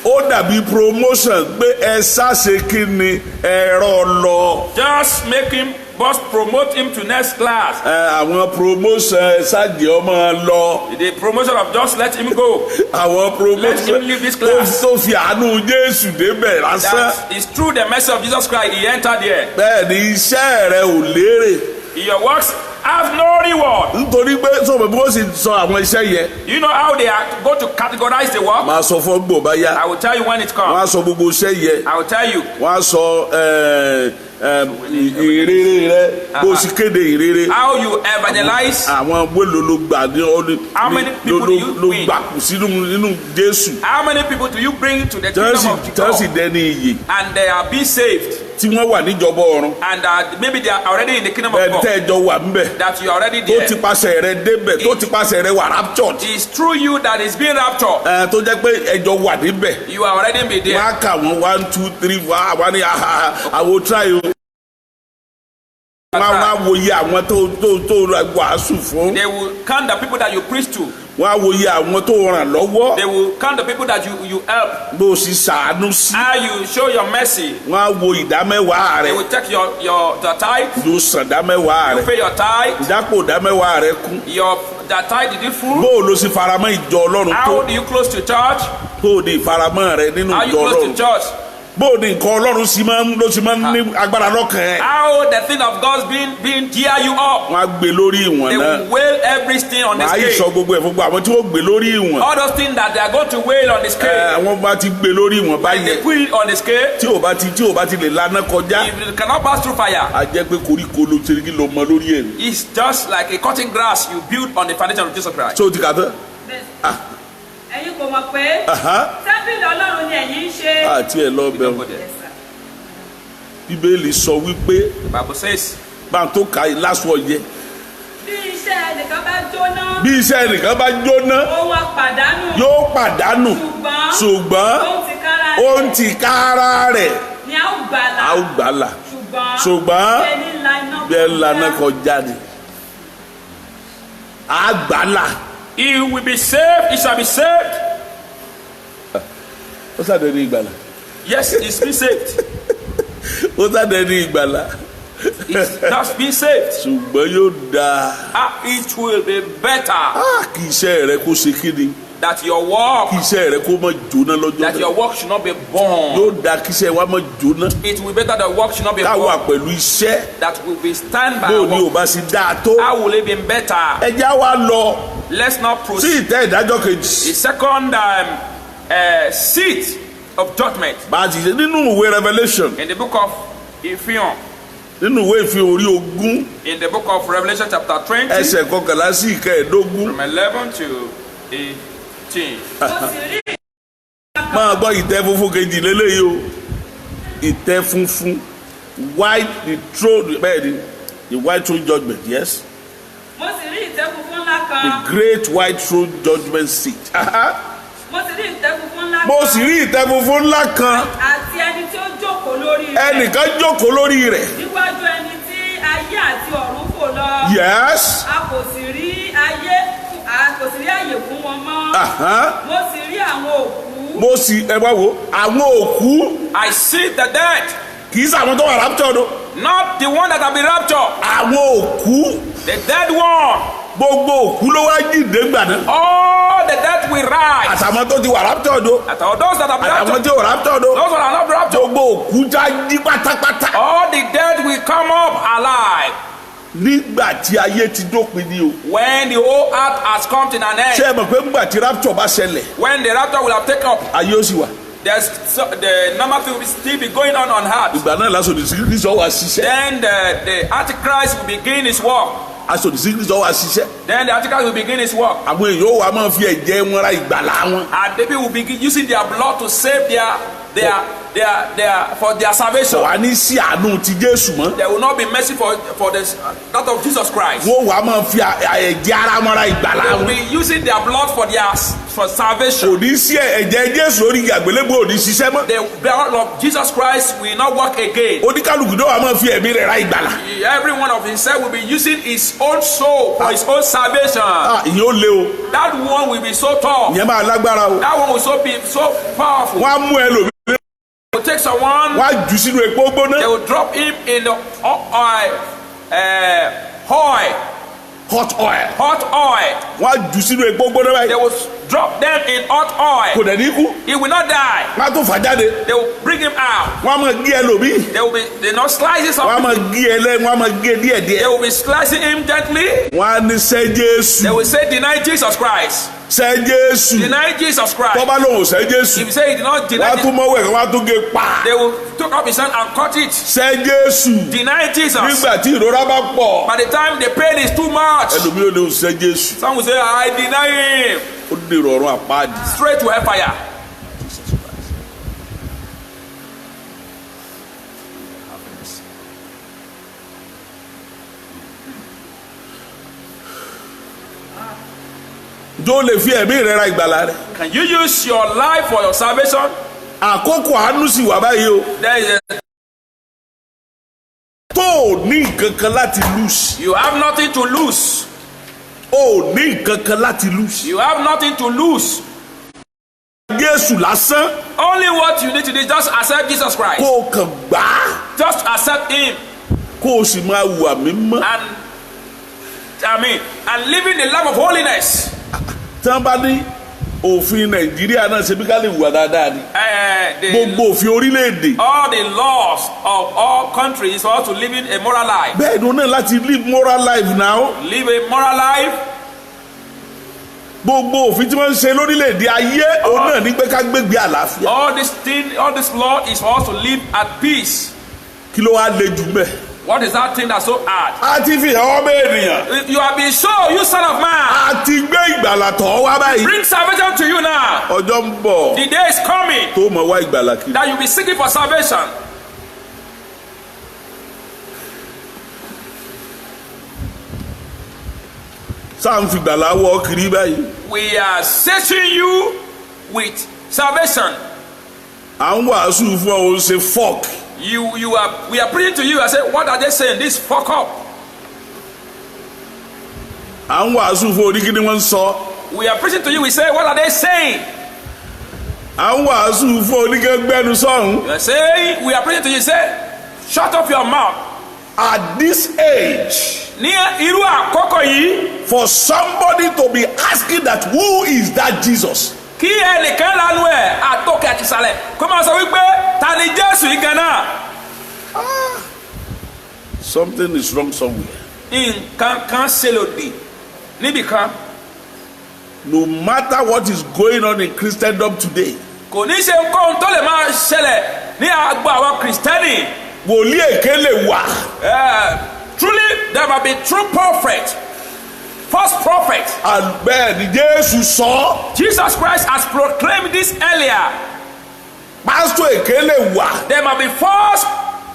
ó dàbí promotion pé ẹ ṣàṣe kí ni ẹ̀rọ lọ. Just make him, boss promote him to next class. àwọn promotion ṣáàjì ọmọ lọ. The promotion of just let him go. àwọn promotion Let him leave this class. tó fi àánú Jésù débẹ̀ lásán. That is through the mercy of Jesus Christ he entered here. bẹ́ẹ̀ ni iṣẹ́ rẹ ò lérè. Your works have no reward. nítorí pé sọ̀rọ̀ bí wọ́n sì sọ àwọn iṣẹ́ yẹn. You know how they are going to categorize the work? máa sọ fún gbò bá yá. I will tell you when it wọ́n á comes. sọ gbogbo iṣẹ́ yẹn. I will tell you. wọ́n á sọ ìrere rẹ bó o sì kéde ìrere. How you evangelize. àwọn mélòó ló gbà ní ọdún How many people do you ló win? gbà kù nínú Jésù. How many people do you bring to the kingdom of tẹ́sí God? dẹni iyè And they are being saved. tí wọ́n wà níjọba ọ̀run. And maybe they are already in the kingdom of ẹ̀ God. tẹ́jọ wà ńbẹ̀. That you are already tó there. ti pasẹ̀ rẹ débẹ̀ tó ti pasẹ̀ rẹ wà raptured. It's through you that is being raptured. tó jẹ́ pé ẹjọ́ wà níbẹ̀. You are already be there. wọ́n á kà wọ́n 1 2 3 wá ní àwọn try o. wọ́n á wòye àwọn tó wàásù fún. They will count the people that you preach to. wọ́n á wòye àwọn tó ràn lọ́wọ́. They will count the people that you help. bó o sì ṣàánú sí. How you show your mercy. wọ́n á wo ìdámẹ́wàá They rẹ. will take the tithe. yóò san ìdámẹ́wàá You rẹ. pay your tithe. ìdápò ìdámẹ́wàá rẹ kún. The tithe did it full. bó o lọ sí faramọ́ ìjọ Ọlọ́run tó. How do you close to church? bó o di ìfaramọ́ rẹ nínú How you ìjọ close to Ọlọ́run. church? bó o di nǹkan Ọlọ́run sì máa ń ní agbára lọ́kàn ẹ̀. How the thing of God's being gear you up. wọ́n á gbé lórí ìwọ̀n They náà. will weigh everything on the màá yìí sọ scale. gbogbo ẹ̀ fún gbogbo àwọn tí wọ́n gbé lórí ìwọ̀n. All those things that they are going to weigh on the scale. àwọn bá ti gbé lórí ìwọ̀n When they báyẹn. put it on the scale, tí o bá ti lè lana kọjá. if you cannot pass through fire, a jẹ́ pé koríko ló ti rí lọ mọ lórí ẹ̀. it's just like a cutting grass you build on the foundation of Jesus Christ. so o ti kà tán. ẹ̀yin kò mọ̀ pé tẹ́ḿpìlì Ọlọ́run ni ẹ̀yin ń ṣe. àti ẹ̀ lọ bẹ̀rù. Yes, sir. Bíbélì sọ wípé The Bible says, bá a tó ka lásán yẹ. bí iṣẹ́ ẹnìkan bá jóná. bí iṣẹ́ ẹnìkan bá jóná ó wá pàdánù. yóò pàdánù. ṣùgbọ́n ó ń ti kára rẹ̀. ni a ó gbàlà. a ó gbàlà. ṣùgbọ́n bí ẹ lana kọjá ni. a gbàlà. he will be saved, he shall be saved. ó sàdé ní ìgbàlà. Yes, he's been saved. ó sàdé ní ìgbàlà. He's just been saved. ṣùgbọ́n yóò dáa. It will be better kí iṣẹ́ rẹ kó ṣe kí ni. that your work, kí iṣẹ́ rẹ kó má jóná lọ́jọ́ that your work should not be burned. yóò dáa kí iṣẹ́ wa má jóná. It will be better that work should not be ká wà burned. pẹ̀lú iṣẹ́. That will be stand by bó ni work. ò bá sì dáa tó. How will it be better? ẹ já wa lọ Let's not sí proceed. ìtẹ́ ìdájọ́ The kejì. second seat of judgment bá a ti ṣe nínú ìwé Revelation. in the book of Ephesians, nínú ìwé ìfihàn orí ogún. in the book of Revelation chapter 20, ẹsẹ̀ kọkànlá sí ìkẹẹ̀ẹ́dógún. from 11 to 18. máa gbọ́ ìtẹ́ funfun kejì lélẹ́yìí o. ìtẹ́ funfun white the throne bẹ́ẹ̀ ni the white throne judgment yes. mo sì rí ìtẹ́ funfun ńlá kan. the great white throne judgment seat. mo sì rí ìtẹ́ funfun ńlá kan. mo sì rí ìtẹ́ funfun ńlá kan. àti ẹni tí ó jókòó lórí rẹ̀. ẹnìkan jókòó lórí rẹ̀. níwájú ẹni tí ayé àti ọ̀run fò lọ. yes. a kò sì rí àyè fún wọn mọ́. mo sì rí àwọn òkú. mo sì ẹ wá wo àwọn òkú. I see the dead, kì í sàwọn tó wà raptured o. not the one that have been raptured, àwọn òkú. the dead one. gbogbo òkú ló wá jíǹde gbà náà. All the dead will rise. àtàwọn tó ti wà raptured o. At all those that have been àtàwọn raptured, tí ò raptured o. those that are not raptured, gbogbo òkú já jí pátápátá. all the dead will come up alive. nígbà tí ayé ti dópin ni o. When the whole earth has come to an ṣé end, ẹ mọ̀ pé nígbà tí rapture bá ṣẹlẹ̀ when the rapture will have taken up, ayé ó sì wà. the normal thing will still be going on heart. ìgbà náà lásòdì sí Kristi ó wá ṣiṣẹ́. Then the Antichrist will begin his work. asòdì sí Kristi ó wá ṣiṣẹ́. Then the Antichrist will begin his work. àwọn èèyàn ó wá máa fi ẹ̀jẹ̀ wọn ra ìgbàlà wọn. And people will begin using their blood to save for their salvation. wà ní sí àánú ti Jésù mọ́. There will not be mercy for that of Jesus Christ. wọ́n wá máa fi ẹ̀jẹ̀ ara wọn ra ìgbàlà They will wọn. be using their blood for salvation. kò ní sí ẹ̀jẹ̀ Jésù lórí àgbélébùú ò ní ṣiṣẹ́ mọ́. The blood of Jesus Christ will not work again. oníkálukú náà wà máa fi ẹ̀mí rẹ̀ ra ìgbàlà. Every one of himself will be using his own soul for his own salvation. ìyẹn ó lé o. That one will be so tough. ìyẹn máa lágbára o. That one will be so powerful. wọ́n á mú ẹlòmíràn. They will take someone. wọ́n á jù sínú epo gbóná. They will drop him in the oil. hot oil. Hot oil. wọ́n á jù sínú epo gbóná báyìí. They will drop them in hot kò oil. dẹ̀ ní kú. He will not die. wọ́n á tún fà jáde. They will bring him out. wọ́n á máa gé ẹlòmíì. They will be slices wọ́n á of máa him. gé ẹlẹ́ wọ́n á máa gé They díẹ̀díẹ̀. will be slicing him gently. wọ́n á ní sẹ́ Jésù. They will say, deny Jesus Christ. sẹ́ Jésù. Deny Jesus Christ. tọ́ba lòun ò sẹ́ Jésù. If you say he did not wọ́n deny á Jesus, tún mọ́wọ́ ẹ̀ wọ́n á tún gé pa. they will take up his hand and cut it. sẹ́ Jésù. Deny Jesus. nígbà tí ìrora bá pọ̀. By the time the pain is too much, ẹlòmíì ò ní sẹ́ Jésù. some will say, I deny him. ó dèrò ọ̀run àpáàdì. Straight to hellfire. jó lè fi ẹ̀mí rẹ̀ ra ìgbàlà rẹ̀. Can you use your life for your salvation? àkókò àánú sì wà báyìí o. There is tó o ní nǹkan kan láti lose. you have nothing to lose. o ní nǹkan kan láti lose. You have nothing to lose. Jésù lásán. Only what you need to do is just accept Jesus Christ. kó o kàn gbà á. Just accept him kó o sì máa wà mímọ́. and living the life of holiness. tí wọ́n bá ní òfin Nàìjíríà náà ṣe bí ká lè wà dáadáa ni. gbogbo òfin orílẹ̀-èdè. All the laws of all countries for us to live in a moral life. bẹ́ẹ̀ ni o náà láti live moral life now. Live a moral life. gbogbo òfin tí wọ́n ń ṣe lórílẹ̀-èdè ayé òun náà ní pé ká gbégbé àlàáfíà. All this law is for us to live at peace. kí ló wá le jù mẹ́. What is that thing that's so hard? a ti fi hàn ọmọ ènìyàn. You have been shown, you son of man. a ti gbé ìgbàlà tọ̀ wá báyìí. Bring salvation to you now. ọjọ́ ń bọ̀ The day is coming tó mọ̀ wá ìgbàlà kiri. that you'll be seeking for salvation. sáà ń fi ìgbàlà wọ́ kiri báyìí. We are searching you with salvation. à ń wàásù fún ọ ó ṣe fọ́ọ̀k. We are preaching to you. I say, what are they saying? This fuck up. à ń wàásù fún oníkíní wọn sọ. We are preaching to you. We say, what are they saying? à ń wàásù fún oníkẹ́gbẹ́nu sọ̀hún. We are saying, we are preaching to you. Say, shut up your mouth. at this age. Ní irú àkókò yìí. for somebody to be asking that who is that Jesus. Kí ẹnìkan lanu ẹ̀ àtòkè àti ìsàlẹ̀ kó máa sọ wípé ta ni Jésù yìí gan náà. something is wrong somewhere. Nǹkan kan ṣe lòdì níbìkan. no matter what is going on in Christendom today. Kò ní ṣe nǹkan tó lè máa ṣẹlẹ̀ ní agbo àwọn Kristẹni. wòlíì èké lè wà. Truly there will be true prophet, false prophet. bẹ́ẹ̀ ni Jésù sọ. Jesus Christ has proclaimed this earlier. pásítọ̀ èké lè wà. There might be false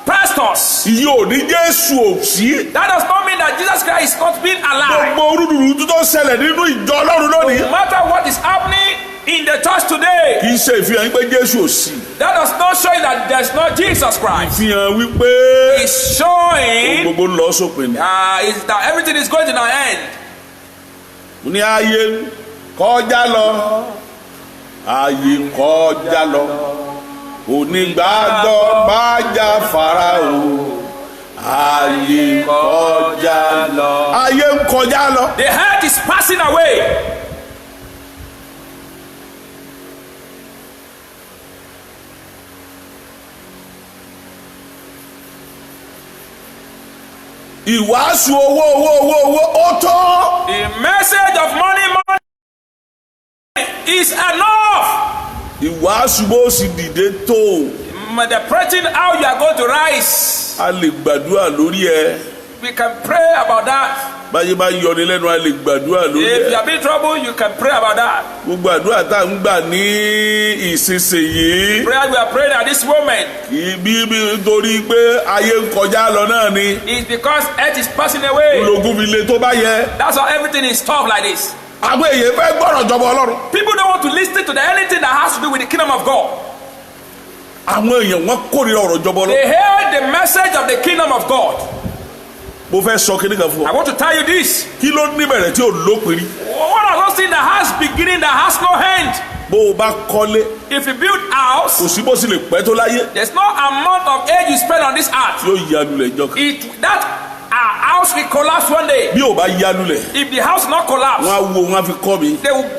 pastors. iye òní Jésù ò sí. That does not mean that Jesus Christ is not being alive. gbogbo orúdùrú tó ṣẹlẹ̀ nínú ìjọ Ọlọ́run lónìí. No matter what is happening in the church today, kì í ṣe ìfihàn pé Jésù ò sí. that does not show you that there is no Jesus Christ. ìfihàn wípé It's showing gbogbo ń lọ sópin ni. is that everything is going to an end. mo ní ayé kọjá lọ ayé kọjá lọ onígbàgbọ́ má jáfara o ayé kọjá lọ. ayé ń kọjá lọ. The earth is passing away. ìwàásù owó ó tó. The message of money is enough. ìwàásù bó sì dìde tó. The preaching how you are going to rise. A lè gbàdúrà lórí ẹ. We can pray about that. Báyé bá yọni lẹ́nu a lè gbàdúrà lórí ẹ. If you are in trouble, you can pray about that. Gbogbo àdúrà tá à ń gbà ní ìsinsìnyí. Prayer we are praying at this moment. Ibi nítorí pé ayé ń kọjá lọ náà ni. It's because earth is passing away. Ológun fi le tó bá yẹ. That's why everything is tough like this. Àwọn èèyàn fẹ́ gbọ́rọ̀ jọba Ọlọ́run. People don't want to listen to anything that has to do with the kingdom of God. Àwọn èèyàn wọ́n kórìíra ọ̀rọ̀ jọba Ọlọ́run. They heard the message of the kingdom of God. Mo fẹ́ sọ kíní kan fún ọ. I want to tell you this. Kí ló níbẹ̀rẹ̀ tí ò lópin rí? One of those things that has beginning that has no end. Bó o bá kọ́lé. If you build house, kò sí bó sì lè pẹ́ tó láyé. there's no amount of age you spend on this earth. Yóò yálulẹ̀ ìjọ kan. That house will collapse one day. Bí o bá yálulẹ̀. If the house not collapse, wọ́n á wo wọ́n á fi kọ́ mi. they will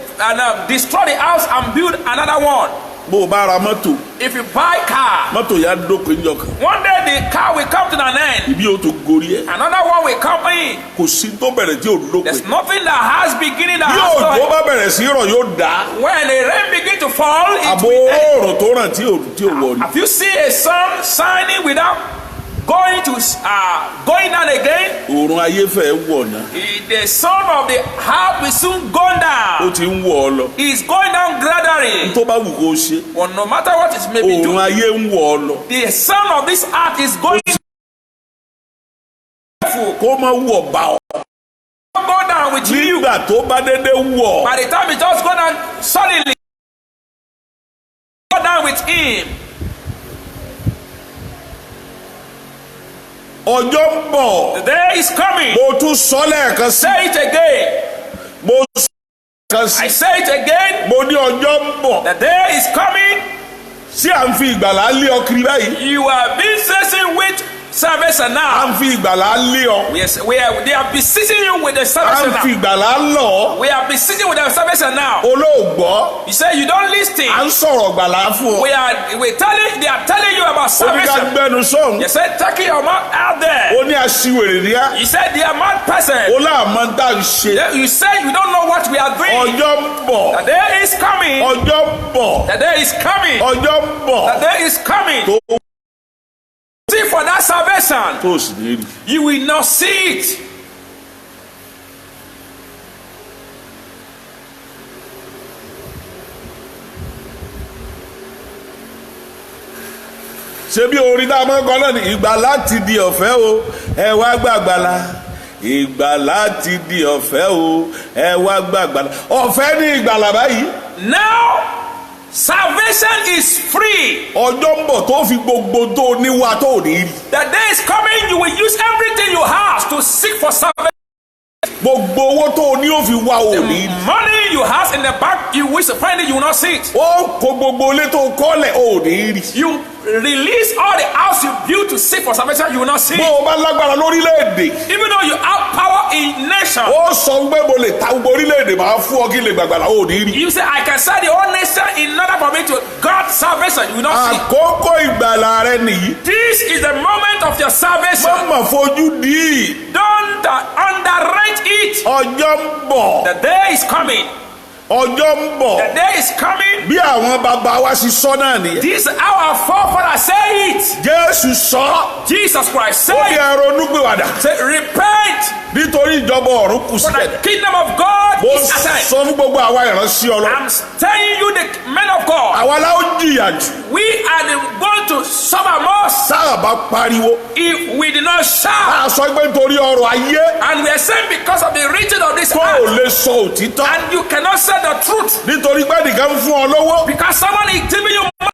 destroy the house and build another one. Bó o bá ra mọ́tò. If you buy car, mọ́tò yà á dópin ìjọ kan. one day the car will come to an end. Ibi o tó gorí ẹ. Another one will come in. Kò sí tó bẹ̀rẹ̀ tí ò lópin. There's nothing that has beginning that Bí has no òjò end. bá bẹ̀rẹ̀ sí rọ̀ yóò dá. When the rain begin to fall, it Àbò will end. òòrùn tó ràn tí ò wọ̀ rí. If you see a sun shining without going down again, Òòrùn ayé fẹ́ wọ̀ náà. the sun of the earth will soon go Ó down. ti ń wọ̀ ọ lọ. It's going down gradually. Tó bá wù kó o ṣe. But no matter what it may be Òòrùn doing, ayé ń wọ̀ ọ lọ. the sun of this earth is going Kó má wọ̀ bá ọ. to go down with you. Nígbà tó bá dédé wọ̀. By the time it just go down suddenly, go down with him. Ọjọ́ ń bọ̀. The day is coming. Mo tún sọ lẹ́ẹ̀kan sí. Say it again. Mo sọ lẹ́ẹ̀kan sí. I say it again. Mo ní ọjọ́ ń bọ̀. The day is coming. Ṣé à ń fi ìgbàlà lé ọ kiri báyìí? You are being with salvation À now. ń fi ìgbàlà lé ọ. Yes, they are besieging you with the À salvation ń fi now. ìgbàlà lọ. We are besieging with the salvation now. Olóògbọ́. You say you don't listen. À ń sọ̀rọ̀ ìgbàlà fún ọ. They are telling you about Oníkà salvation. gbẹnu sọ̀hún. You said taking your mouth out there. Ó ní aṣiwèrè ní á. You said they are mad person. Ó láàmọ́ tá à ń ṣe. You said you don't know what we are doing. Ọjọ́ ń bọ̀. The day is coming. Ọjọ́ ń bọ̀. The day is coming. Ọjọ́ ń bọ̀. The day is coming. Tó See for that salvation. tó sì ní rí. You will not see it. Ṣé bí orin tá a máa ń kọ náà ni ìgbàlà ti di ọ̀fẹ́ o ẹ wá gbàgbàlà ìgbàlà ti di ọ̀fẹ́ o ẹ wá gbàgbàlà ọ̀fẹ́ ní ìgbàlà báyìí. Now, salvation is free. Ọjọ́ ń bọ̀ tó fi gbogbo tó níwá tó ní rí. The day is coming, you will use everything you have to seek for salvation. Gbogbo owó tó ní ó fi wá ò ní rí. Money you have in the bank, you wish to find it, you will not see it. Ó kó gbogbo ilé tó kọ́lẹ̀ ò ní rí. You release all the house you built to seek for salvation, you will not see Bó it. o bá lágbára lórílẹ̀‐èdè. Even though you have power in nation, Ó sọ pé mo lè ta gbogbo orílẹ̀‐èdè máa fún ọ kí lè gbàgbàlà ò ní rí. you say, I can sell the whole nation in order for me to God salvation, you will not see it. Àkókò ìgbàlà rẹ nìyí. This is the moment of your salvation. Má mà fojú dì í. Don't underrate it. Ọjọ́ ń bọ̀. The day is coming. Ọjọ́ ń bọ̀. The day is coming. Bí àwọn bàbá wa ṣe sọ náà nìyẹn. This is how our forefathers say it. Jésù sọ. Jesus Christ Ó ní said, ẹ ronúpìwàdà. say, repent, Nítorí ìjọba ọ̀run kù for sílẹ̀. the kingdom of God Mo is at hand. sọ fún gbogbo àwa ìránṣẹ́ Ọlọ́run. I'm telling you, the men of God, Àwa la ó jìyà jù. we are the one to suffer most Sáà bá pariwo. if we did not shout. A sọ pé nítorí ọrọ̀ ayé And we are saying because of the riches of this kó o earth, lè sọ òtítọ́. and you cannot say the truth Nítorí pé nìkan ń fún ọ lówó. because someone is giving you money.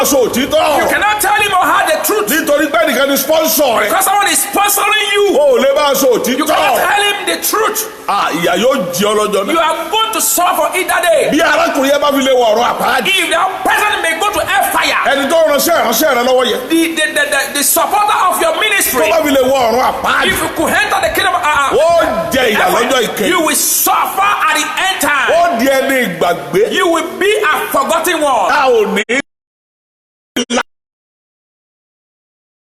Sọ òtítọ́. You cannot tell him or her the truth Nítorí pé nìkan ni sponsor rẹ̀. because someone is sponsoring you. O ò lè bá a sọ You cannot òtítọ́. tell him the truth. Ìyà yóò jí ọ lọ́jọ́ You náà. are going to suffer either day. Bí arákùnrin yẹn bá fi lè wọ ọ̀rọ̀ àpáàdì. If that person may go to hellfire, Ẹni tó ránṣẹ́ ìránṣẹ́ rẹ lọ́wọ́ yẹn. the supporter of your Tó ministry, bá fi lè wọ ọ̀rọ̀ àpáàdì. if you could enter the kingdom, Ó jẹ ìyà lọ́jọ́ you ìkẹyìn. will suffer at the end time. Ó di ẹni ìgbàgbé. You will be a forgotten one. A ò ní.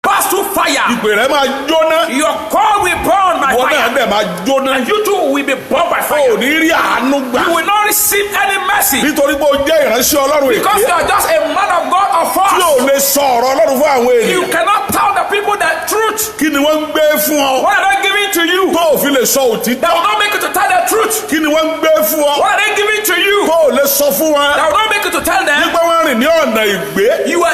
Pass through fire. ìpè rẹ máa jóná. Your call will burn by ìwọ náà fire. dẹ̀ máa jóná. And you too will be burned by o ò fire. ní rí àánú gbà. You will not receive any mercy. nítorí pé o jẹ́ ìránṣẹ́ ọlọ́run Because you èké. are just a man of God of tí o force. lè sọ ọ̀rọ̀ ọlọ́run fún àwọn You ènìyàn. cannot tell the people the truth. kí ni wọ́n ń gbé fún ọ. What are they giving to you? tó o fi lè sọ òtítọ́. That will not make you to tell the truth. kí ni wọ́n ń gbé fún ọ. What are they giving to you? tó o lè sọ fún wọn. That will not make you to tell them. nígbà wọn rìn ní ọ̀nà ìgbé.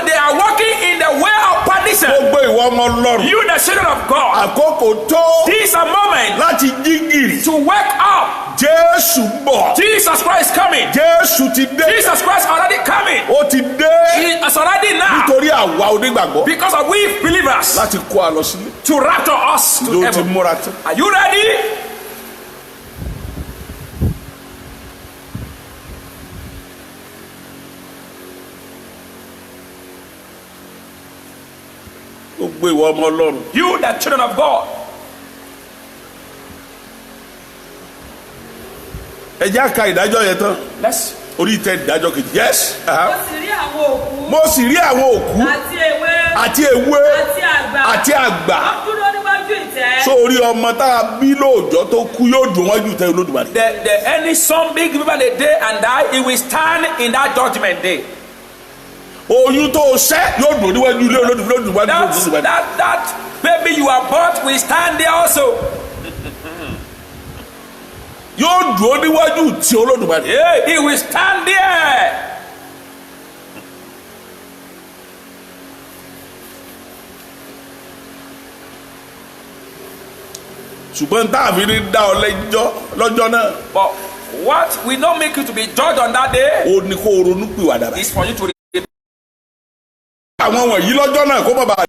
They are walking in the way of perdition. gbogbo ìwọ ọmọ ọlọ́run. You, the children of God. àkókò tó This is a moment láti jí gìrì. to wake up. jésù bọ̀. Jesus Christ is coming. jésù ti dé. Jesus Christ is already coming. ó ti dé. He is already now. nítorí àwa onígbàgbọ́. Because of we believers láti kó a lọ sílé. to rapture us to ló ti heaven. múra tán. Are you ready? gbogbo ìwọ ọmọ ọlọ́run. You, the children of God. ẹ jẹ́ á ka ìdájọ́ yẹn tán. Let's. orí ìtẹ́ ìdájọ́ kejì. yes. Mo sì rí àwọn òkú mo sì rí àwọn òkú àti ewé àti ewé àti àgbà. àti àgbà. Wọ́n dúró níwájú ìtẹ́. sórí ọmọ tá a bí lóòjọ́ tó kú yóò dùn wájú tẹ olódùmarè. Any son being given a day and die, he will stand in that judgment day. oyún tó ṣẹ́ yóò dùn níwájú ilé olódùmarè. That baby you are bought will stand there also. yóò dùn níwájú tí olódùmarè. Yeah, he will stand there. ṣùgbọ́n tá a fi ní dá ọ lẹ́jọ́ lọ́jọ́ náà. But what will not make you to be judged on that day ó ní kó ronú pìwàdà báyìí. is for you to àwọn wọ̀nyí lọ́jọ́ náà kó bàbá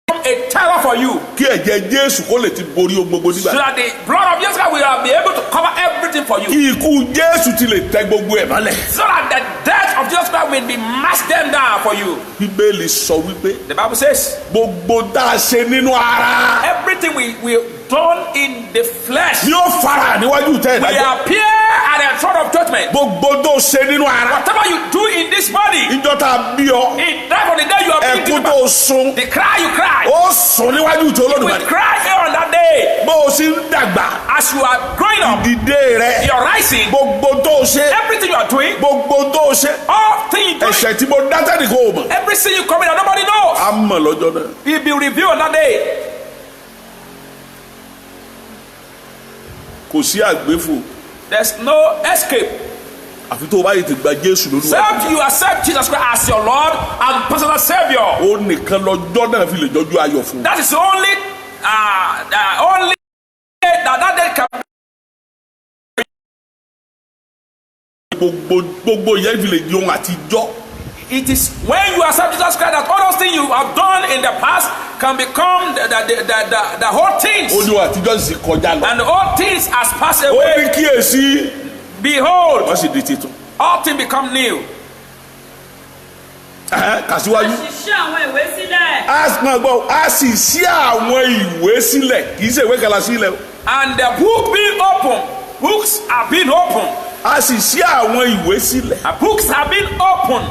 become a terror for you, kí ẹ̀jẹ̀ jésù kó lè ti borí ohun gbogbo so nígbà. that the blood of Jesus Christ will be able to cover everything for you, kí ikú jésù ti lè tẹ gbogbo ẹ̀ mọ́lẹ̀. so that the death of Jesus Christ will be masked them down for you. bíbélì sọ wípé The Bible says gbogbo tá a ṣe nínú ara everything we done in the flesh ni ó fara níwájú tẹ will ìdájọ́. appear at the throne of judgment. gbogbo tó ṣe nínú ara. Whatever you do in this body, ìjọ tá a bí ọ. in that on the day you are being ẹkún given tó back, sun. the cry you cry, ó sùn níwájú tó you will olódùmarè. cry here on that day. bó o sì ń dàgbà. As you are growing up, dìde rẹ. you're rising, gbogbo tó ṣe. everything you are doing, gbogbo tó ṣe. all things you do, ẹ̀ṣẹ̀ tí mo dá tẹ́lẹ̀ kó o mọ̀. every sin you commit that nobody knows, a mọ̀ lọ́jọ́ náà. will be revealed on that day. kò sí àgbéfò. There's no escape. àfi tó o bá yìí ti gba jésù lórí wa. Except you accept Jesus Christ as your Lord and personal Savior. ó nìkan lọ́jọ́ náà fi lè jọjú ayọ̀ fún un. That is the only that day can. gbogbo yẹn fi lè di ohun àtijọ́. It is when you accept Jesus Christ that all those things you have done in the past can become the whole things. ó ní ohun àtijọ́ sì kọjá lọ. And all things has passed ó away. ní kíyèsí. Behold, wọ́n sì di titun. all things become new. kàṣíwájú. Ṣí àwọn ìwé sílẹ̀. máa gbọ́ a sì ṣí àwọn ìwé sílẹ̀ kì í ṣe ìwé kan la sílẹ̀ o. And the book being open, books are being open. a sì ṣí àwọn ìwé sílẹ̀. Books have been open.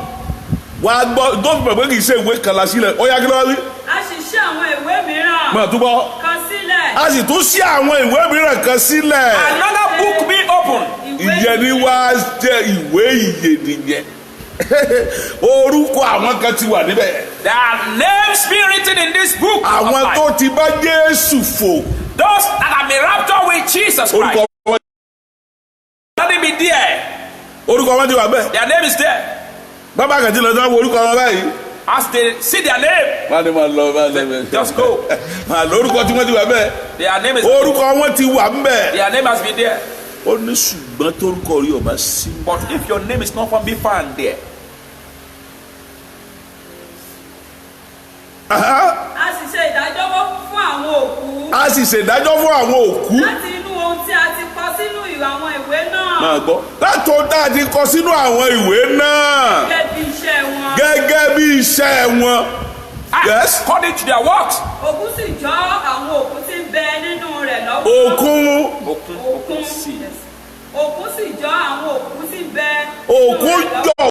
wà á gbọ́ tó fi mọ̀ pé kì í ṣe ìwé kan la sílẹ̀ ó yá kí ló wá wí. A sì ṣí àwọn ìwé mìíràn. mọ̀ tó bọ́. Kan sílẹ̀. a sì tún ṣí àwọn ìwé mìíràn kan sílẹ̀. Another book being open. ìyẹn ni wá jẹ́ ìwé ìyè nìyẹn. orúkọ àwọn kan ti wà níbẹ̀. There are names being written in this book. àwọn tó ti bá Jésù fò. Those that have been raptured with Jesus Christ. orúkọ wọn. Let it be there. orúkọ wọn ti wà bẹ́ẹ̀. Their name is there. bàbá kan ti lọ sí wọn orúkọ wọn báyìí. As they see their name, wọ́n ní máa lọ bá lẹ́mẹ̀. just go. màá lórúkọ tí wọ́n ti wà bẹ́ẹ̀. Their name is. orúkọ wọn ti wà bẹ́ẹ̀. Their name has been there. ó ní ṣùgbọ́n torúkọ rí ọba sí. But if your name is not found, be found there. A sì ṣe ìdájọ́ fún àwọn òkú. a sì ṣèdájọ́ fún àwọn òkú. Láti inú ohun tí a ti kọ sínú àwọn ìwé náà. máa gbọ́ látò tá a ti kọ sínú àwọn ìwé náà. Gẹ́gẹ́ bí iṣẹ́ wọn. gẹ́gẹ́ bí iṣẹ́ wọn. Yes. According to their works. Òkú sì jọ àwọn òkú tí ń bẹ nínú rẹ̀ lọ́wọ́. òkun. Òkun sì jọ àwọn òkú tí ń bẹ. òkun jọ.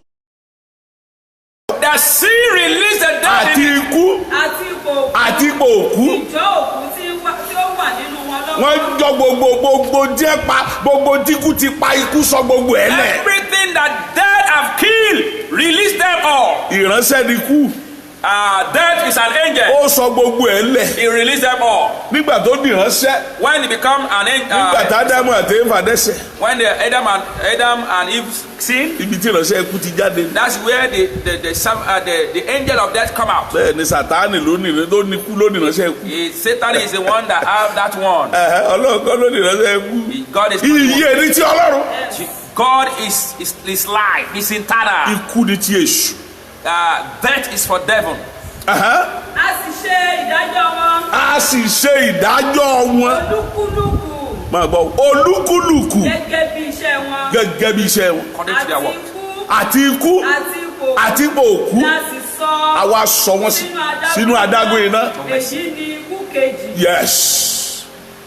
The sea released the death àti in it. ikú àti ipò òkú. ìjọ òkú tí ó wà nínú wọn lọ́wọ́. wọ́n jọ gbogbo jẹ́ pa gbogbo díkù ti pa ikú sọ gbogbo ẹ̀ lẹ̀. Everything that death have killed, release them all. ìránṣẹ́ ni kú. Death is an angel. ó sọ gbogbo ẹ̀ lẹ̀. He released them all. nígbà tó di ìránṣẹ́. When he become an nígbà tá angel, Ádámù àti Éfà dẹ́ṣẹ̀. when the Adam and Eve sin, ibi tí ìránṣẹ́ ikú ti jáde. that's where the angel of death come out. bẹ́ẹ̀ ni Sátánì ló ní ìránṣẹ́ ikú. Satan is the one that have that one. Ọlọ́run kọ́ ló ní ìránṣẹ́ ikú. God is not the iye ní ti Ọlọ́run. one. God is life. Is eternal. ikú ní ti èṣù. Death is for devil. a sì ṣe ìdájọ́ wọn. a sì ṣe ìdájọ́ wọn. olúkúlùkù. máa gbọ́ olúkúlùkù gẹ́gẹ́ bí iṣẹ́ wọn. gẹ́gẹ́ bí iṣẹ́ wọn. According to their work. àti ikú àti ipò òkú láti sọ. àwa sọ wọn sínú adágún iná. èyí ni ikú kejì. yes.